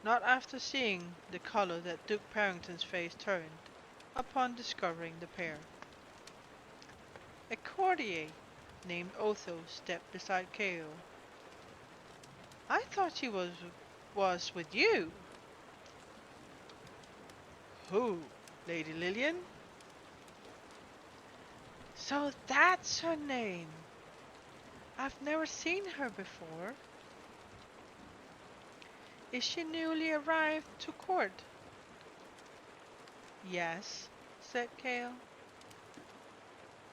Speaker 1: Not after seeing the color that Duke Parrington's face turned upon discovering the pair. A courtier named Otho stepped beside Kale. I thought she was with you. Who, Lady Lillian? So that's her name. I've never seen her before. Is she newly arrived to court? Yes, said Kale.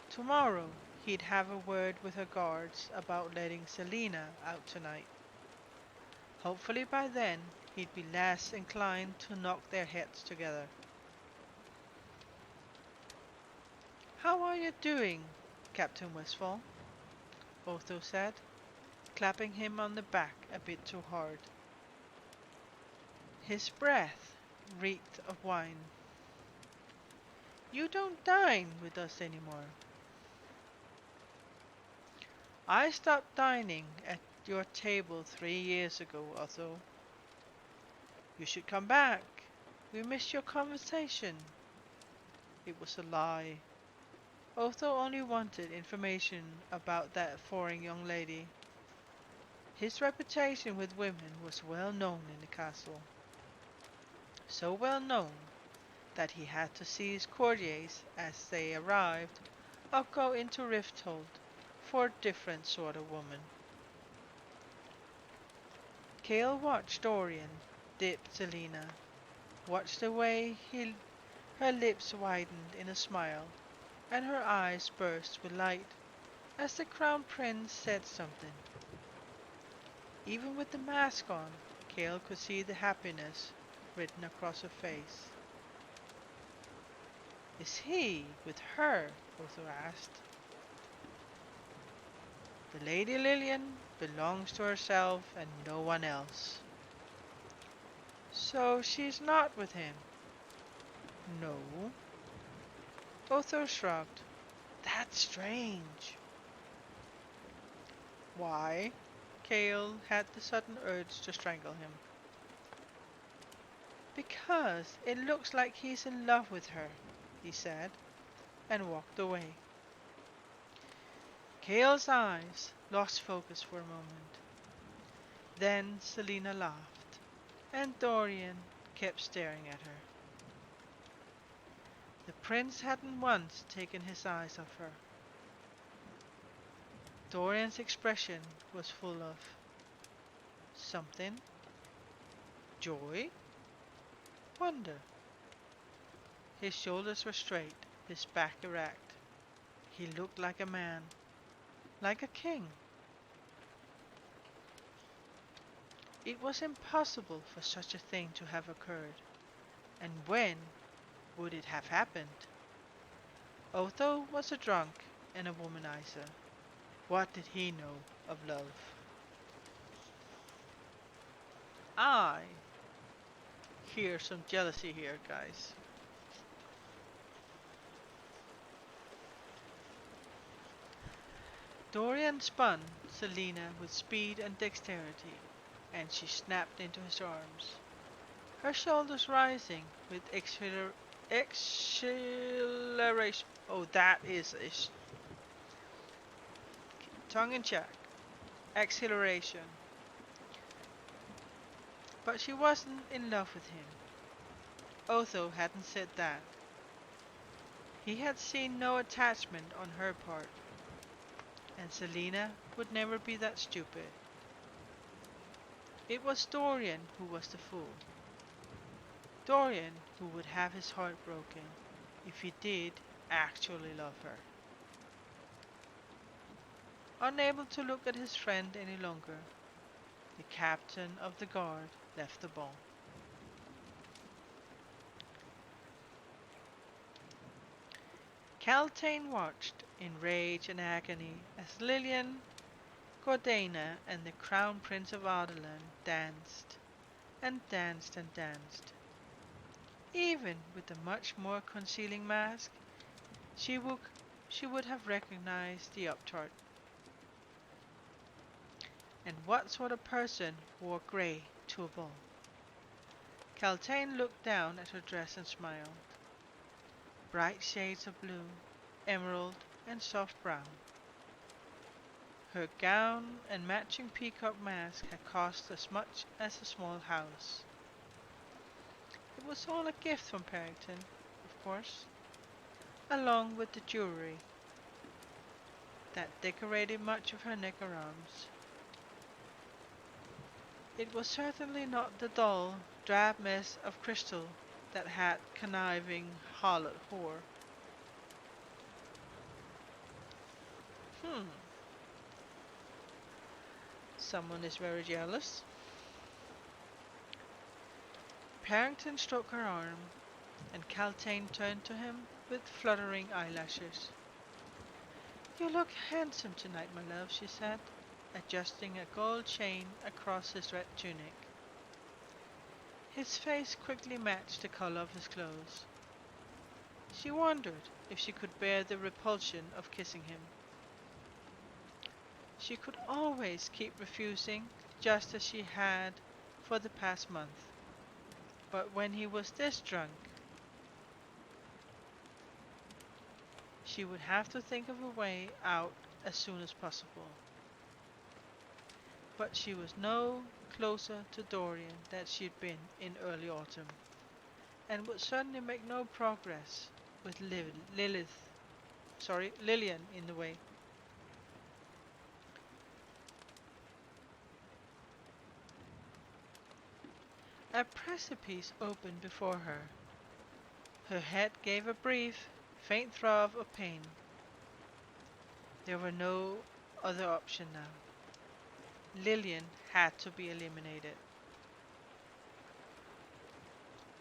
Speaker 1: Tomorrow he'd have a word with her guards about letting Selina out tonight. Hopefully by then he'd be less inclined to knock their heads together. How are you doing, Captain Westfall? Otho said, clapping him on the back a bit too hard. His breath reeked of wine. You don't dine with us anymore. I stopped dining at your table 3 years ago, Otho. You should come back. We missed your conversation. It was a lie. Otho only wanted information about that foreign young lady. His reputation with women was well known in the castle. So well known that he had to seize courtiers as they arrived or go into Rifthold for a different sort of woman. Cale watched Dorian dip Selena, watched the way her lips widened in a smile, and her eyes burst with light as the Crown Prince said something. Even with the mask on, Cale could see the happiness written across her face. Is he with her? Otho asked. The Lady Lillian belongs to herself and no one else. So she's not with him? No. Otho shrugged. That's strange. Why? Cale had the sudden urge to strangle him. Because it looks like he's in love with her, he said, and walked away. Cale's eyes lost focus for a moment. Then Selina laughed, and Dorian kept staring at her. The prince hadn't once taken his eyes off her. Dorian's expression was full of something, joy, wonder. His shoulders were straight, his back erect. He looked like a man, like a king. It was impossible for such a thing to have occurred. And when would it have happened? Otho was a drunk and a womanizer. What did he know of love? I hear some jealousy here, guys. Dorian spun Selina with speed and dexterity, and she snapped into his arms, her shoulders rising with exhilaration. Oh, that is a tongue in cheek. Exhilaration. But she wasn't in love with him. Otho hadn't said that. He had seen no attachment on her part, and Selina would never be that stupid. It was Dorian who was the fool. Dorian who would have his heart broken if he did actually love her. Unable to look at his friend any longer, the captain of the guard left the ball. Caltaine watched in rage and agony as Lillian, Gordaina, and the Crown Prince of Ardalan danced, and danced, and danced. Even with the much more concealing mask, she would have recognized the upstart. And what sort of person wore grey to a ball? Caltaine looked down at her dress and smiled. Bright shades of blue, emerald, and soft brown. Her gown and matching peacock mask had cost as much as a small house. It was all a gift from Paddington, of course, along with the jewelry that decorated much of her neck and arms. It was certainly not the dull, drab mess of crystal that had conniving harlot whore. Someone is very jealous. Paddington stroked her arm, and Caltaine turned to him with fluttering eyelashes. You look handsome tonight, my love, she said, adjusting a gold chain across his red tunic. His face quickly matched the color of his clothes. She wondered if she could bear the repulsion of kissing him. She could always keep refusing, just as she had for the past month. But when he was this drunk, she would have to think of a way out as soon as possible. But she was no closer to Dorian than she'd been in early autumn, and would certainly make no progress with Lillian in the way. A precipice opened before her. Her head gave a brief, faint throb of pain. There were no other option now. Lillian had to be eliminated.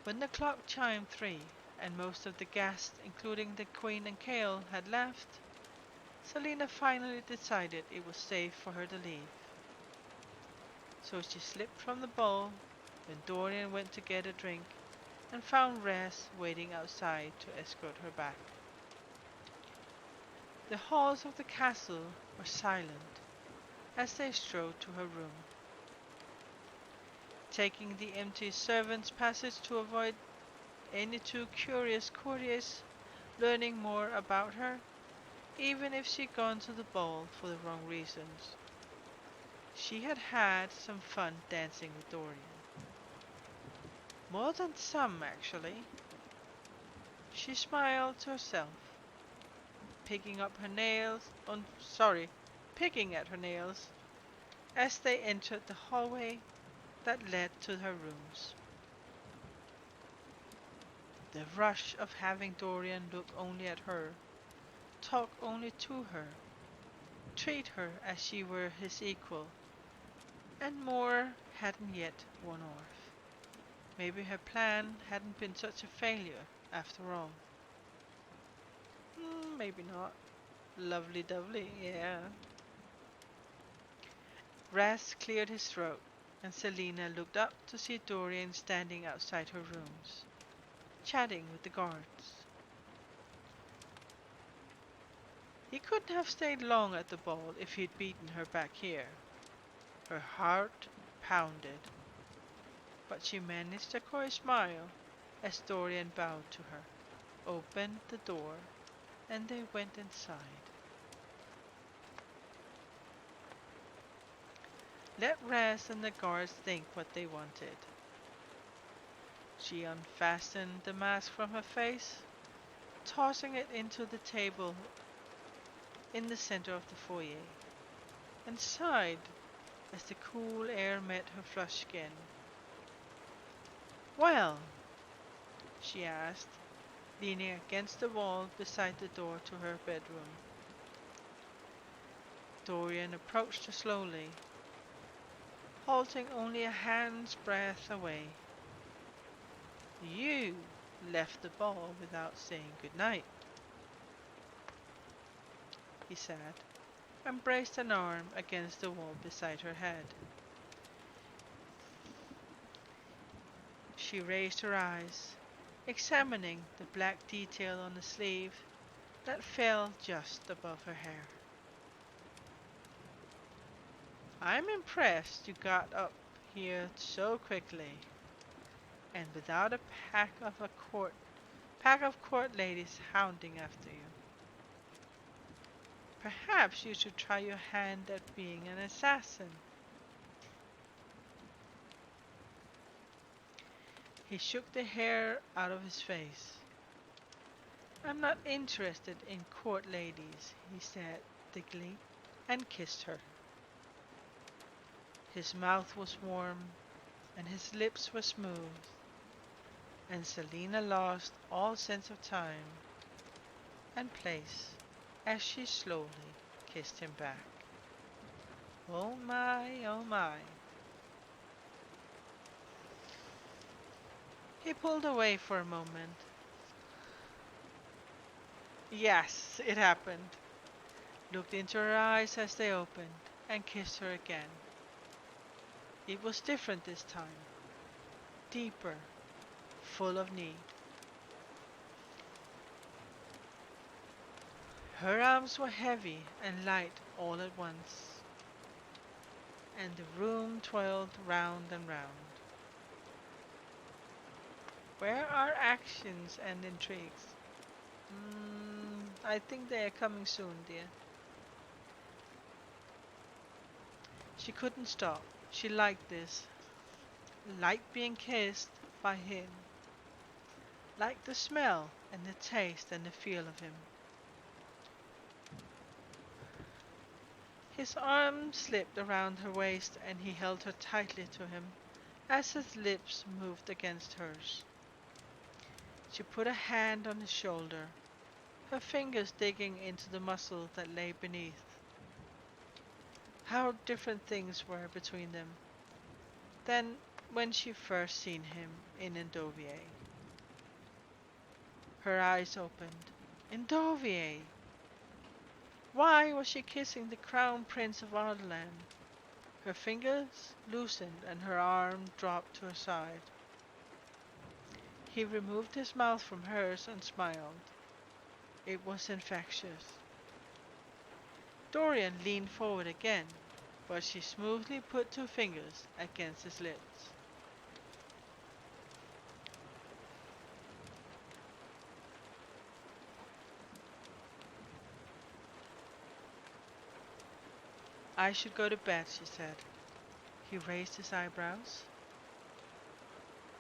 Speaker 1: When the clock chimed 3 and most of the guests, including the Queen and Kale, had left, Selina finally decided it was safe for her to leave. So she slipped from the ball when Dorian went to get a drink and found Rez waiting outside to escort her back. The halls of the castle were silent as they strode to her room. Taking the empty servants' passage to avoid any too curious courtiers learning more about her, even if she'd gone to the ball for the wrong reasons. She had had some fun dancing with Dorian. More than some, actually. She smiled to herself, picking up her nails on sorry, picking at her nails as they entered the hallway that led to her rooms. The rush of having Dorian look only at her, talk only to her, treat her as she were his equal, and more hadn't yet worn off. Maybe her plan hadn't been such a failure after all. Maybe not. Lovely dovely, yeah. Raz cleared his throat, and Selina looked up to see Dorian standing outside her rooms, chatting with the guards. He couldn't have stayed long at the ball if he'd beaten her back here. Her heart pounded, but she managed a coy smile as Dorian bowed to her, opened the door, and they went inside. Let Raz and the guards think what they wanted. She unfastened the mask from her face, tossing it into the table in the center of the foyer, and sighed as the cool air met her flushed skin. "Well?" she asked, leaning against the wall beside the door to her bedroom. Dorian approached her slowly, halting only a hand's breadth away. "You left the ball without saying good night," he said, and braced an arm against the wall beside her head. She raised her eyes, examining the black detail on the sleeve that fell just above her hair. "I'm impressed you got up here so quickly, and without a pack of court ladies hounding after you. Perhaps you should try your hand at being an assassin." He shook the hair out of his face. "I'm not interested in court ladies," he said thickly, and kissed her. His mouth was warm, and his lips were smooth, and Selina lost all sense of time and place as she slowly kissed him back. Oh my, oh my. He pulled away for a moment. Yes, it happened. Looked into her eyes as they opened, and kissed her again. It was different this time. Deeper, full of need. Her arms were heavy and light all at once, and the room twirled round and round. Where are actions and intrigues? I think they are coming soon, dear. She couldn't stop. She liked this. Liked being kissed by him. like the smell and the taste and the feel of him. His arm slipped around her waist and he held her tightly to him as his lips moved against hers. She put a hand on his shoulder, her fingers digging into the muscle that lay beneath. How different things were between them than when she first seen him in Endovier. Her eyes opened. Endovier! Why was she kissing the crown prince of Ardenland? Her fingers loosened and her arm dropped to her side. He removed his mouth from hers and smiled. It was infectious. Dorian leaned forward again, but she smoothly put two fingers against his lips. I should go to bed, she said. He raised his eyebrows.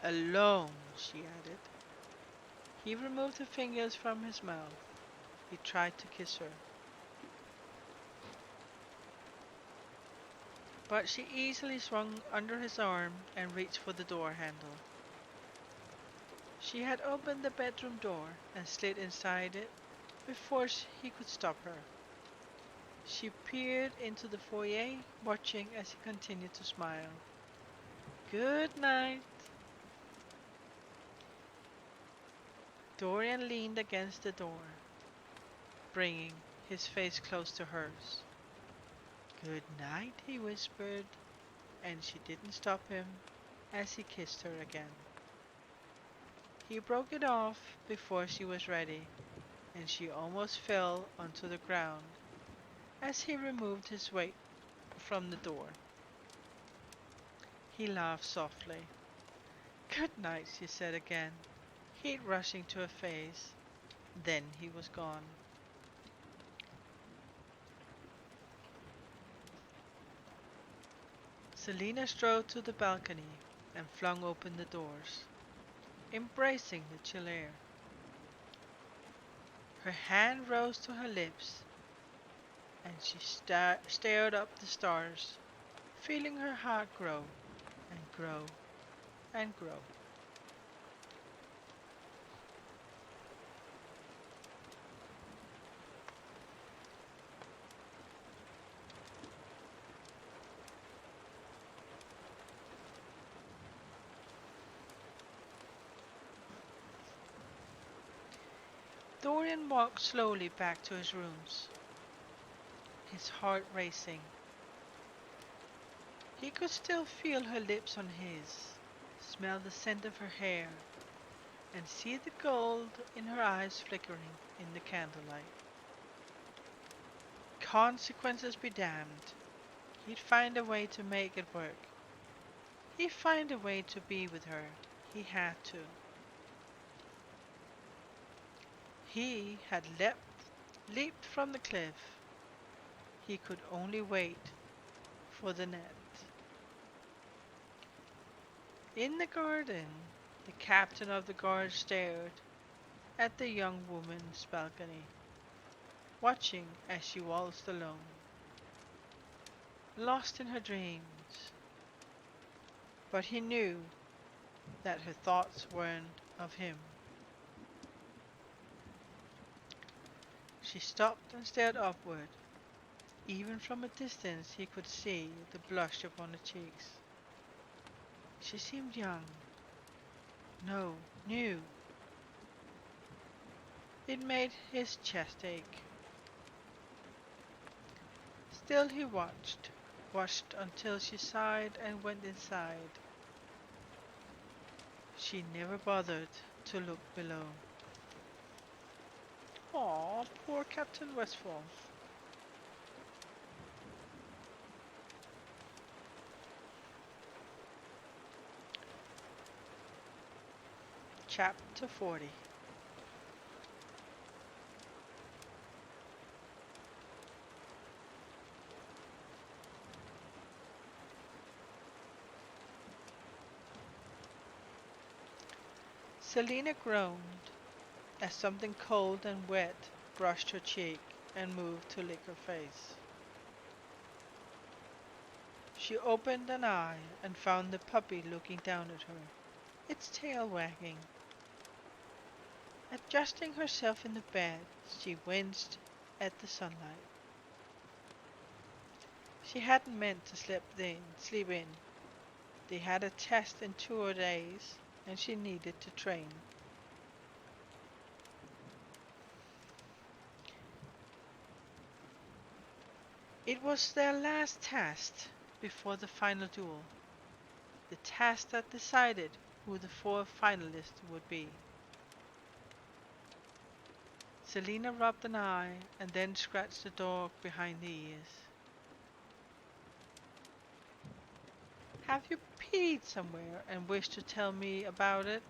Speaker 1: Alone, she added. He removed her fingers from his mouth. He tried to kiss her, but she easily swung under his arm and reached for the door handle. She had opened the bedroom door and slid inside it before he could stop her. She peered into the foyer, watching as he continued to smile. Good night. Dorian leaned against the door, bringing his face close to hers. Good night, he whispered, and she didn't stop him as he kissed her again. He broke it off before she was ready, and she almost fell onto the ground as he removed his weight from the door. He laughed softly. Good night, she said again, heat rushing to her face. Then he was gone. Selina strode to the balcony and flung open the doors, embracing the chill air. Her hand rose to her lips, and she stared up the stars, feeling her heart grow and grow and grow. Dorian walked slowly back to his rooms, his heart racing. He could still feel her lips on his, smell the scent of her hair, and see the gold in her eyes flickering in the candlelight. Consequences be damned. He'd find a way to make it work. He'd find a way to be with her. He had to. He had leaped from the cliff. He could only wait for the net. In the garden, the captain of the guard stared at the young woman's balcony, watching as she waltzed alone, lost in her dreams. But he knew that her thoughts weren't of him. She stopped and stared upward. Even from a distance he could see the blush upon her cheeks. She seemed young. No, new. It made his chest ache. Still he watched until she sighed and went inside. She never bothered to look below. Aw, poor Captain Westfall. Chapter 40. Selina groaned as something cold and wet brushed her cheek and moved to lick her face. She opened an eye and found the puppy looking down at her, its tail wagging. Adjusting herself in the bed, she winced at the sunlight. She hadn't meant to sleep in. They had a test in 2 days, and she needed to train. It was their last test before the final duel, the test that decided who the 4 finalists would be. Selina rubbed an eye and then scratched the dog behind the ears. Have you peed somewhere and wish to tell me about it?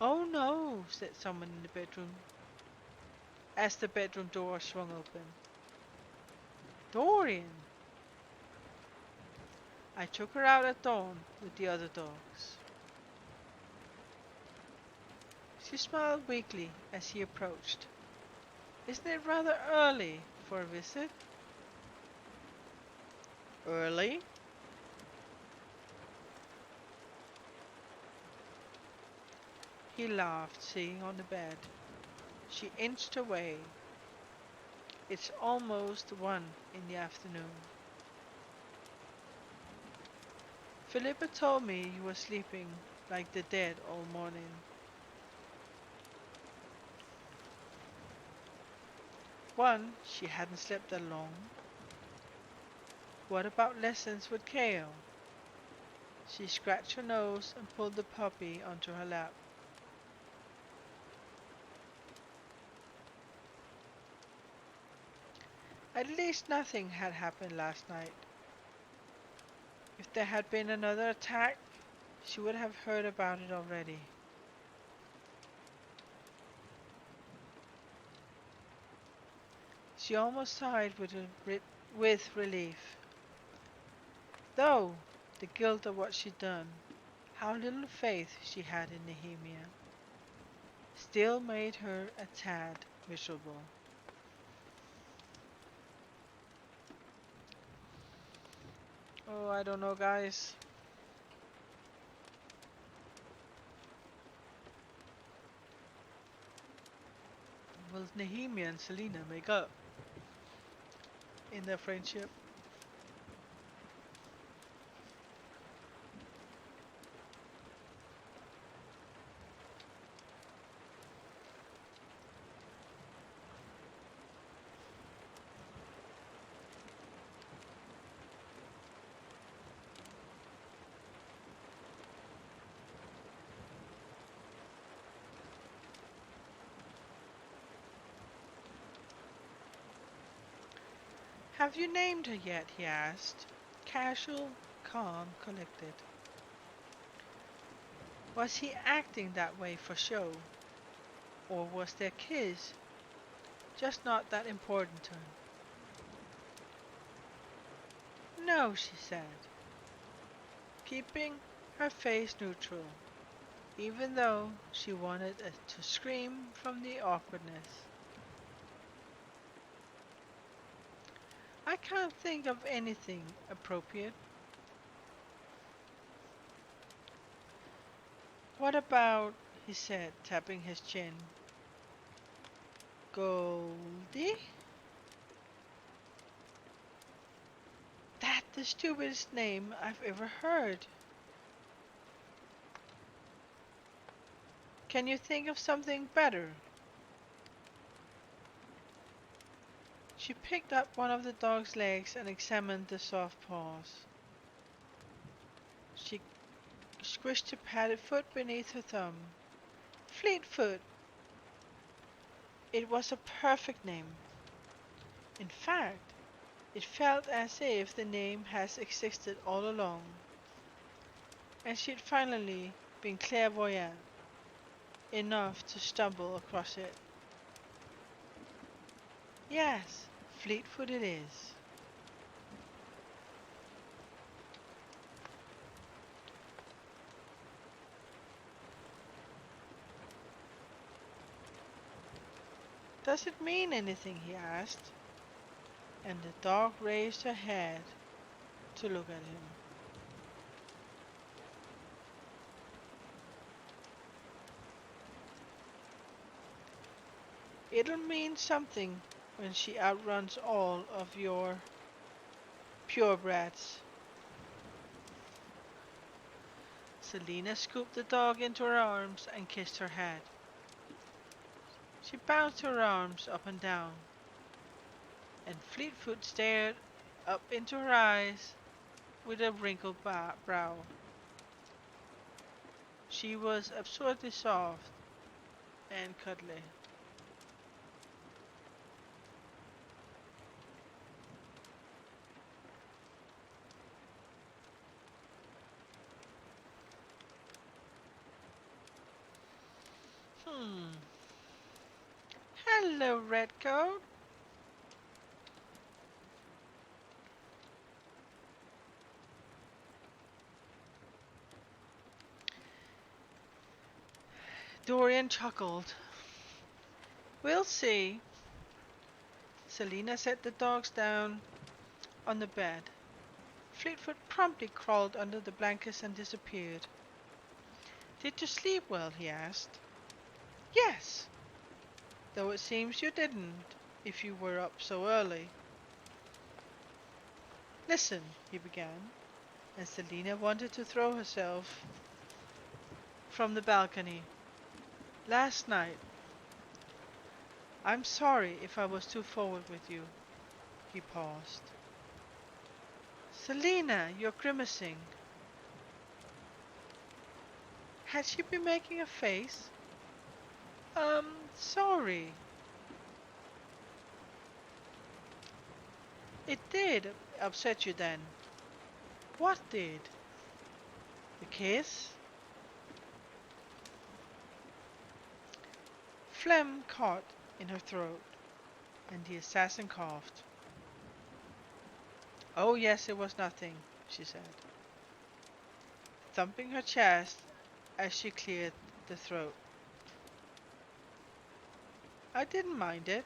Speaker 1: Oh no, said someone in the bedroom, as the bedroom door swung open. Dorian! I took her out at dawn with the other dogs. She smiled weakly as he approached. Isn't it rather early for a visit? Early? He laughed, sitting on the bed. She inched away. It's almost 1 in the afternoon. Philippa told me you were sleeping like the dead all morning. One, she hadn't slept that long. What about lessons with Kale? She scratched her nose and pulled the puppy onto her lap. At least nothing had happened last night. If there had been another attack, she would have heard about it already. She almost sighed with relief. Though, the guilt of what she'd done, how little faith she had in Nehemia, still made her a tad miserable. Oh, I don't know, guys. Will Nehemia and Selina make up in their friendship? Have you named her yet? He asked. Casual, calm, collected. Was he acting that way for show? Or was their kiss just not that important to him? No, she said, keeping her face neutral, even though she wanted to scream from the awkwardness. I can't think of anything appropriate. What about, he said, tapping his chin, Goldie? That's the stupidest name I've ever heard. Can you think of something better? She picked up one of the dog's legs and examined the soft paws. She squished the padded foot beneath her thumb. Fleetfoot. It was a perfect name. In fact, it felt as if the name has existed all along, and she'd finally been clairvoyant enough to stumble across it. Yes, Fleetfoot it is. Does it mean anything? He asked, and the dog raised her head to look at him. It'll mean something when she outruns all of your purebreds. Selina scooped the dog into her arms and kissed her head. She bounced her arms up and down, and Fleetfoot stared up into her eyes with a wrinkled brow. She was absurdly soft and cuddly. Hmm. Hello, Redcoat. Dorian chuckled. We'll see. Selina set the dogs down on the bed. Fleetfoot promptly crawled under the blankets and disappeared. Did you sleep well? He asked. Yes, though it seems you didn't, if you were up so early. Listen, he began, and Selina wanted to throw herself from the balcony. Last night, I'm sorry if I was too forward with you. He paused. Selina, you're grimacing. Had she been making a face? Sorry. It did upset you then. What did? The kiss? Phlegm caught in her throat, and the assassin coughed. Oh, yes, it was nothing, she said, thumping her chest as she cleared the throat. I didn't mind it,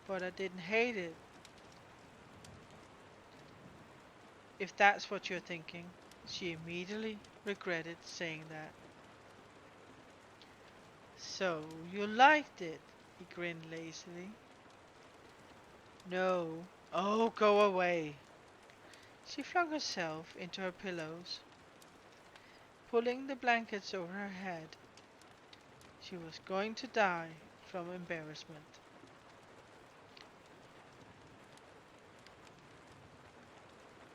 Speaker 1: but I didn't hate it, if that's what you're thinking. She immediately regretted saying that. So, you liked it, he grinned lazily. No. Oh, go away. She flung herself into her pillows, pulling the blankets over her head. She was going to die from embarrassment.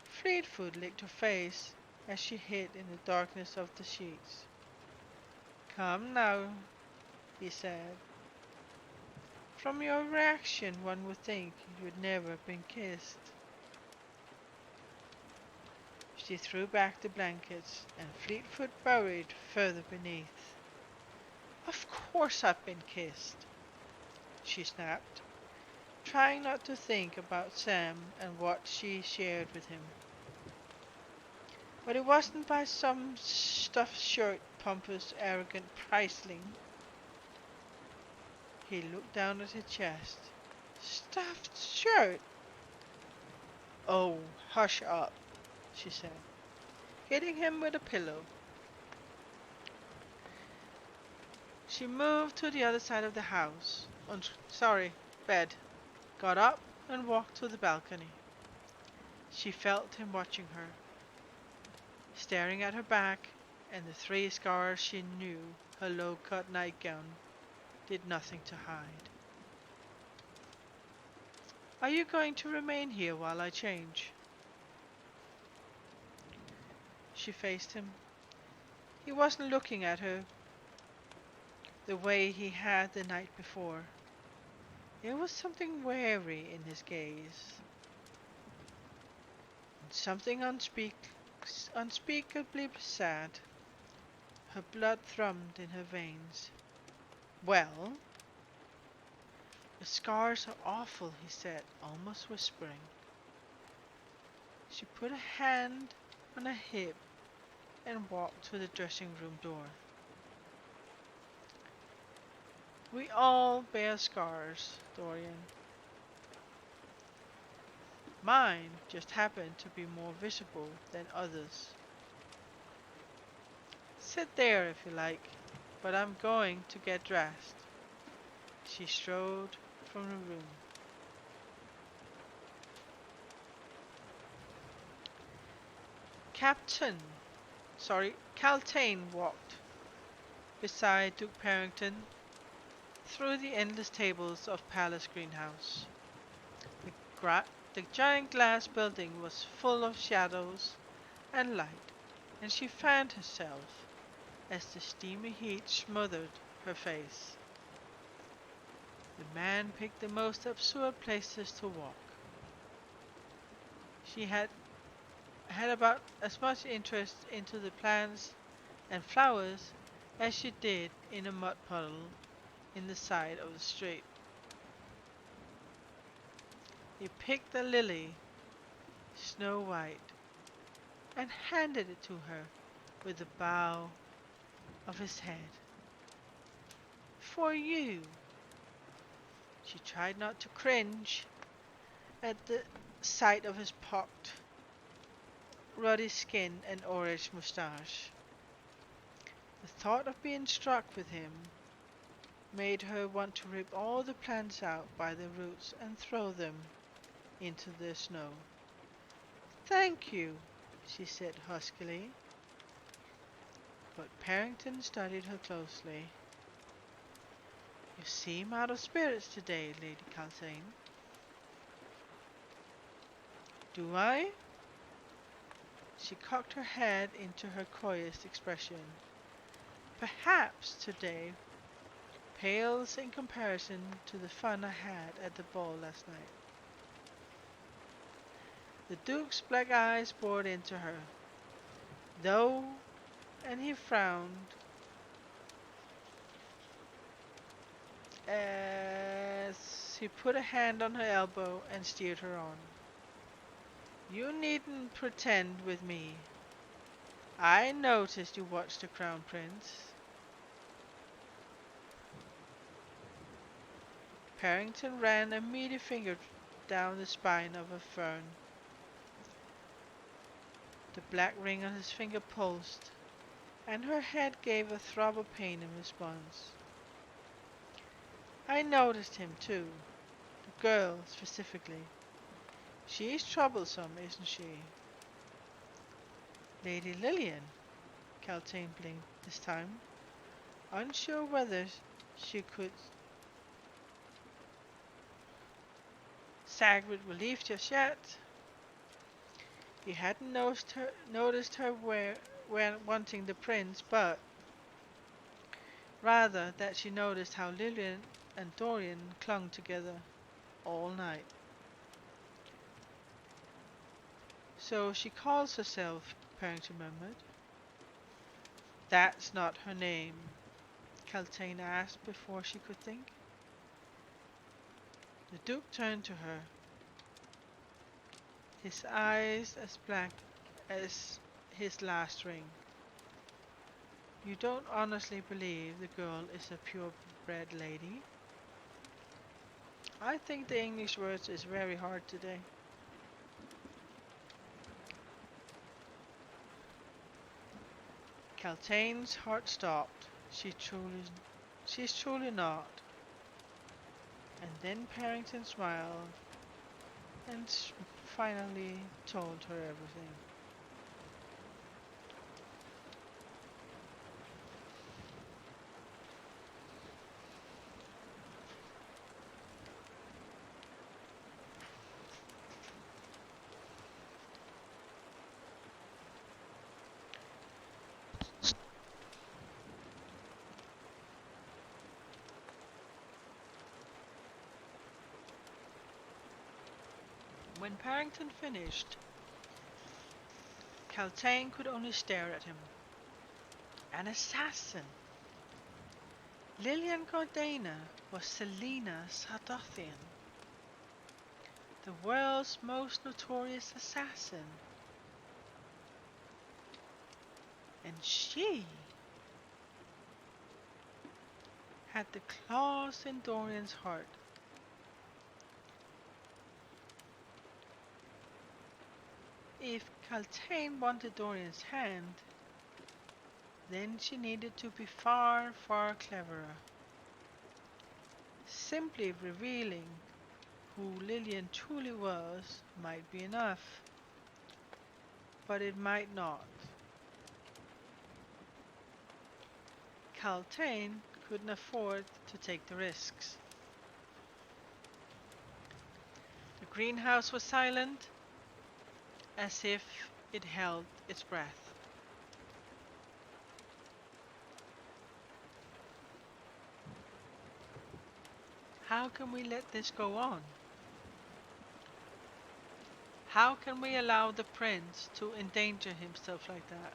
Speaker 1: Fleetfoot licked her face as she hid in the darkness of the sheets. Come now, he said. From your reaction, one would think you'd never been kissed. She threw back the blankets, and Fleetfoot burrowed further beneath. Of course I've been kissed, she snapped, trying not to think about Sam and what she shared with him. But it wasn't by some stuffed shirt, pompous, arrogant priceling. He looked down at her chest. Stuffed shirt? Oh, hush up, she said, hitting him with a pillow. She moved to the other side of the house. Bed. Got up and walked to the balcony. She felt him watching her, staring at her back and the 3 scars she knew her low-cut nightgown did nothing to hide. Are you going to remain here while I change? She faced him. He wasn't looking at her the way he had the night before. There was something wary in his gaze, and something unspeakably sad. Her blood thrummed in her veins. Well? The scars are awful, he said, almost whispering. She put a hand on her hip and walked to the dressing room door. We all bear scars, Dorian. Mine just happen to be more visible than others. Sit there if you like, but I'm going to get dressed. She strode from the room. Captain, Caltaine walked beside Duke Parrington through the endless tables of Palace Greenhouse. The, the giant glass building was full of shadows and light, and she fanned herself as the steamy heat smothered her face. The man picked the most absurd places to walk. She had about as much interest into the plants and flowers as she did in a mud puddle in the side of the street. He picked a lily, snow white, and handed it to her with a bow of his head. For you. She tried not to cringe at the sight of his pocked, ruddy skin and orange moustache. The thought of being struck with him made her want to rip all the plants out by the roots and throw them into the snow. Thank you, she said huskily, but Parrington studied her closely. You seem out of spirits today, Lady Caltaine. Do I? She cocked her head into her coyest expression. Perhaps today pales in comparison to the fun I had at the ball last night. The Duke's black eyes bored into her, though, and he frowned as he put a hand on her elbow and steered her on. You needn't pretend with me. I noticed you watched the Crown Prince. Parrington ran a meaty finger down the spine of a fern. The black ring on his finger pulsed, and her head gave a throb of pain in response. I noticed him too, the girl specifically. She's troublesome, isn't she? Lady Lillian, Caltaine blinked this time, unsure whether she could sag with relief just yet. He hadn't noticed her wanting the prince, but rather that she noticed how Lillian and Dorian clung together all night. So she calls herself, Parrington murmured. That's not her name, Caltaine asked before she could think. The Duke turned to her, his eyes as black as his last ring. You don't honestly believe the girl is a purebred lady? I think the English words is very hard today. Caltaine's heart stopped. She's truly not. And then Parrington smiled and finally told her everything. When Parrington finished, Caltaine could only stare at him. An assassin! Lilian Gardena was Selena Sardothien, the world's most notorious assassin. And she had the claws in Dorian's heart. If Caltaine wanted Dorian's hand, then she needed to be far, far cleverer. Simply revealing who Lillian truly was might be enough, but it might not. Caltaine couldn't afford to take the risks. The greenhouse was silent, as if it held its breath. How can we let this go on? How can we allow the prince to endanger himself like that?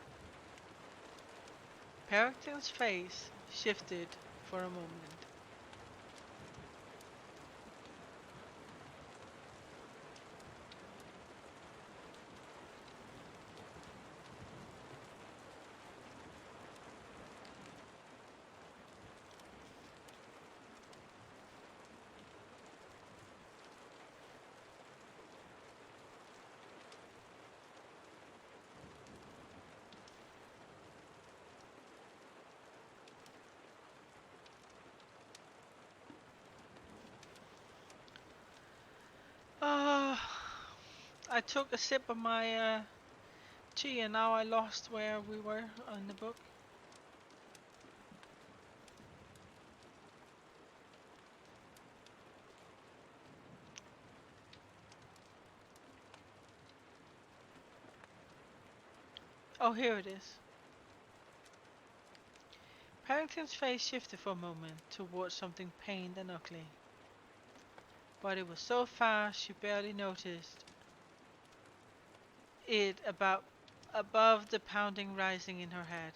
Speaker 1: Perrington's face shifted for a moment. Uh, I took a sip of my tea and now I lost where we were in the book. Oh, here it is. Paddington's face shifted for a moment towards something pained and ugly. But it was so fast she barely noticed it about above the pounding rising in her head.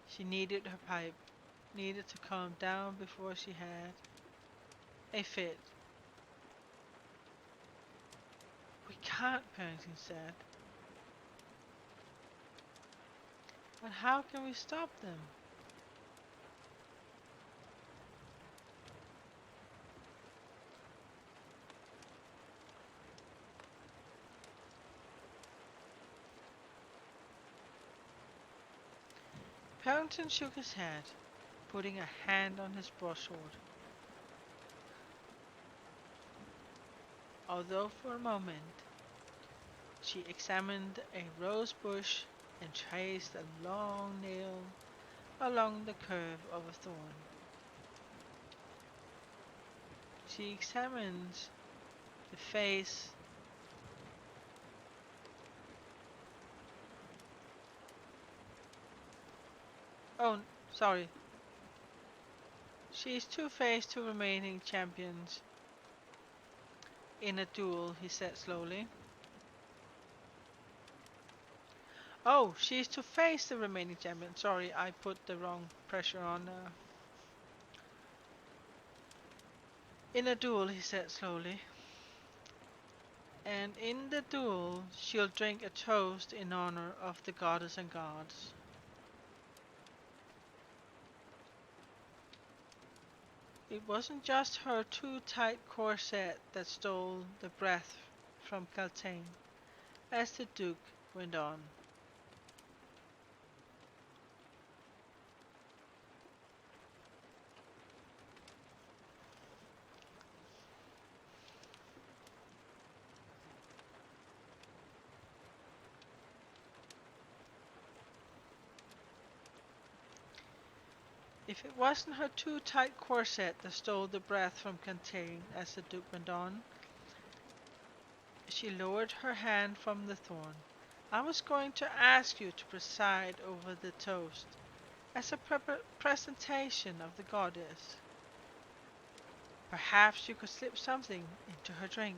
Speaker 1: She needed her pipe, needed to calm down before she had a fit. We can't, Paddington said. But how can we stop them? Paddington shook his head, putting a hand on his broadsword. Although for a moment she examined a rose bush and traced a long nail along the curve of a thorn. She examined the face oh, sorry. She is two-faced to remaining champions in a duel, he said slowly. Oh, she is to face the remaining champion. Sorry, I put the wrong pressure on. In a duel, he said slowly. And in the duel, she'll drink a toast in honor of the goddess and gods. It wasn't just her too tight corset that stole the breath from Caltaine, as the Duke went on. If it wasn't her too tight corset that stole the breath from Caltaine, as the Duke went on, she lowered her hand from the thorn. I was going to ask you to preside over the toast, as a presentation of the goddess. Perhaps you could slip something into her drink.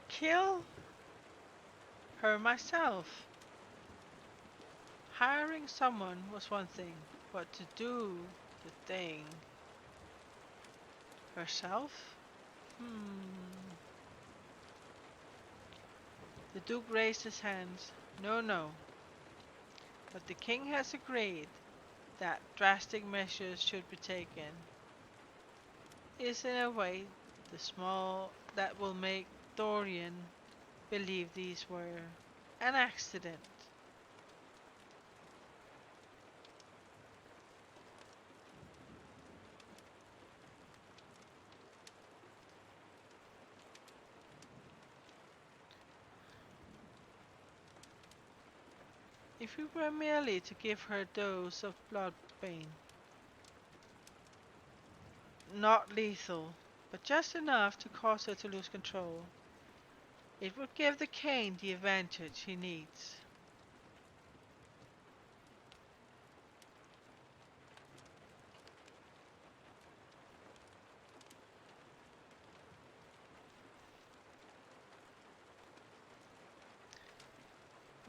Speaker 1: Kill her myself. Hiring someone was one thing, but to do the thing herself? The Duke raised his hands. No, no. But the king has agreed. that drastic measures should be taken is in a way the small that will make Dorian believe these were an accident. If it were merely to give her a dose of bloodbane, not lethal, but just enough to cause her to lose control, it would give the cane the advantage he needs.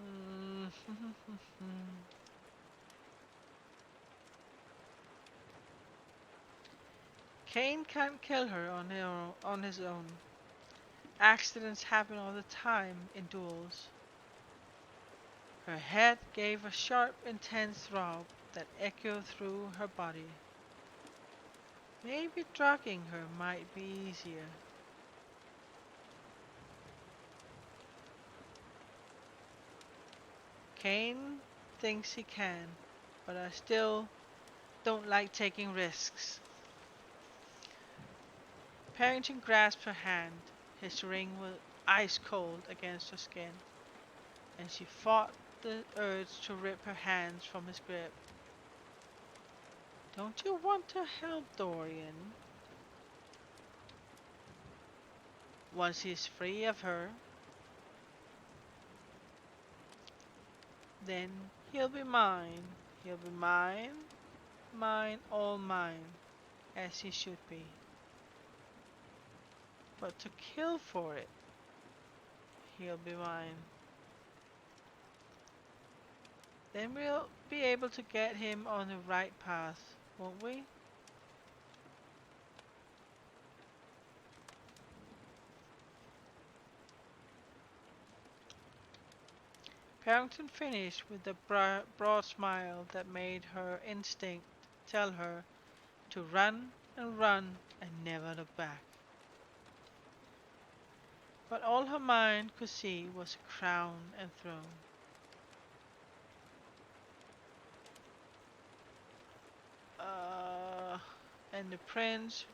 Speaker 1: Mm. Kane can't kill her on his own. Accidents happen all the time in duels. Her head gave a sharp, intense throb that echoed through her body. Maybe drugging her might be easier. Kane thinks he can, but I still don't like taking risks. Parrington grasped her hand. His ring was ice cold against her skin, and she fought the urge to rip her hands from his grip. Don't you want to help Dorian? Once he's free of her, then he'll be mine. He'll be mine, mine, all mine, as he should be. But to kill for it, he'll be mine. Then we'll be able to get him on the right path, won't we? Parrington finished with a broad smile that made her instinct tell her to run and never look back. But all her mind could see was a crown and throne. Uh, and the prince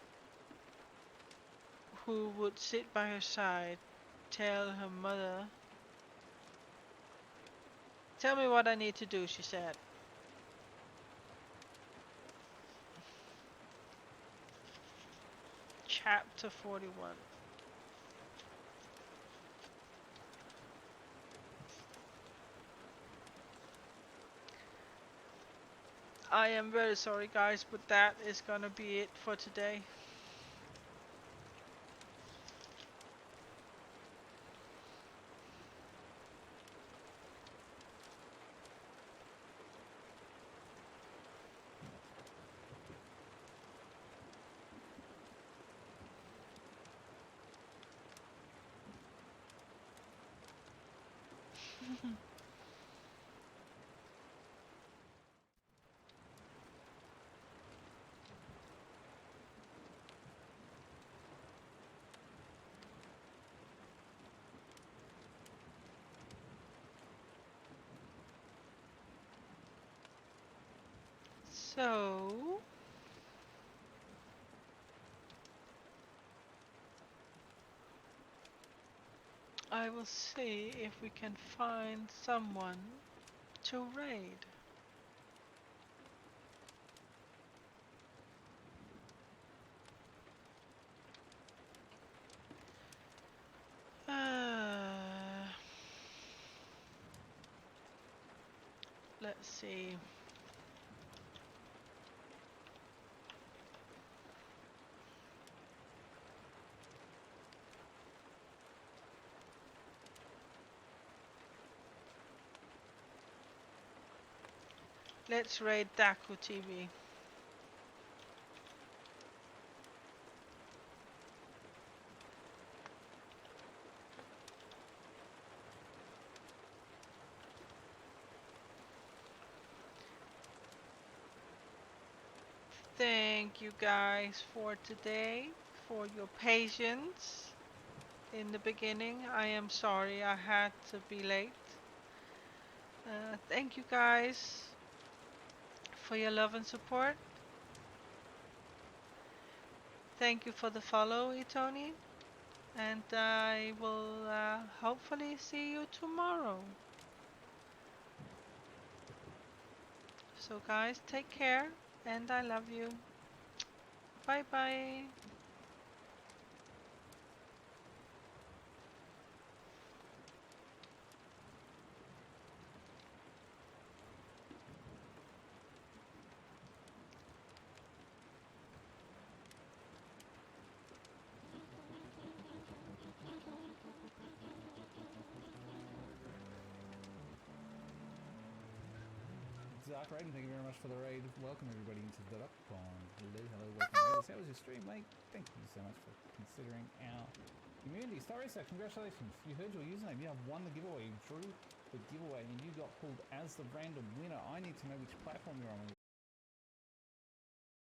Speaker 1: who would sit by her side, tell her mother. Tell me what I need to do, she said. Chapter 41. I am very sorry guys, but that is gonna be it for today. So, I will see if we can find someone to raid. Uh, let's see. Let's raid Daku TV. thank you guys for today, for your patience in the beginning. I am sorry I had to be late. Thank you guys for your love and support. Thank you for the follow, Itoni. And I will hopefully see you tomorrow. So, guys, take care and I love you. Bye bye.
Speaker 2: Dark Raiden, thank you very much for the raid. Welcome everybody into the Duck Pond. Hello, welcome raiders. How was your stream, mate? Thank you so much for considering our community. Storytime, congratulations. You heard your username. You have won the giveaway. You drew the giveaway and you got pulled as the random winner. I need to know which platform you're on.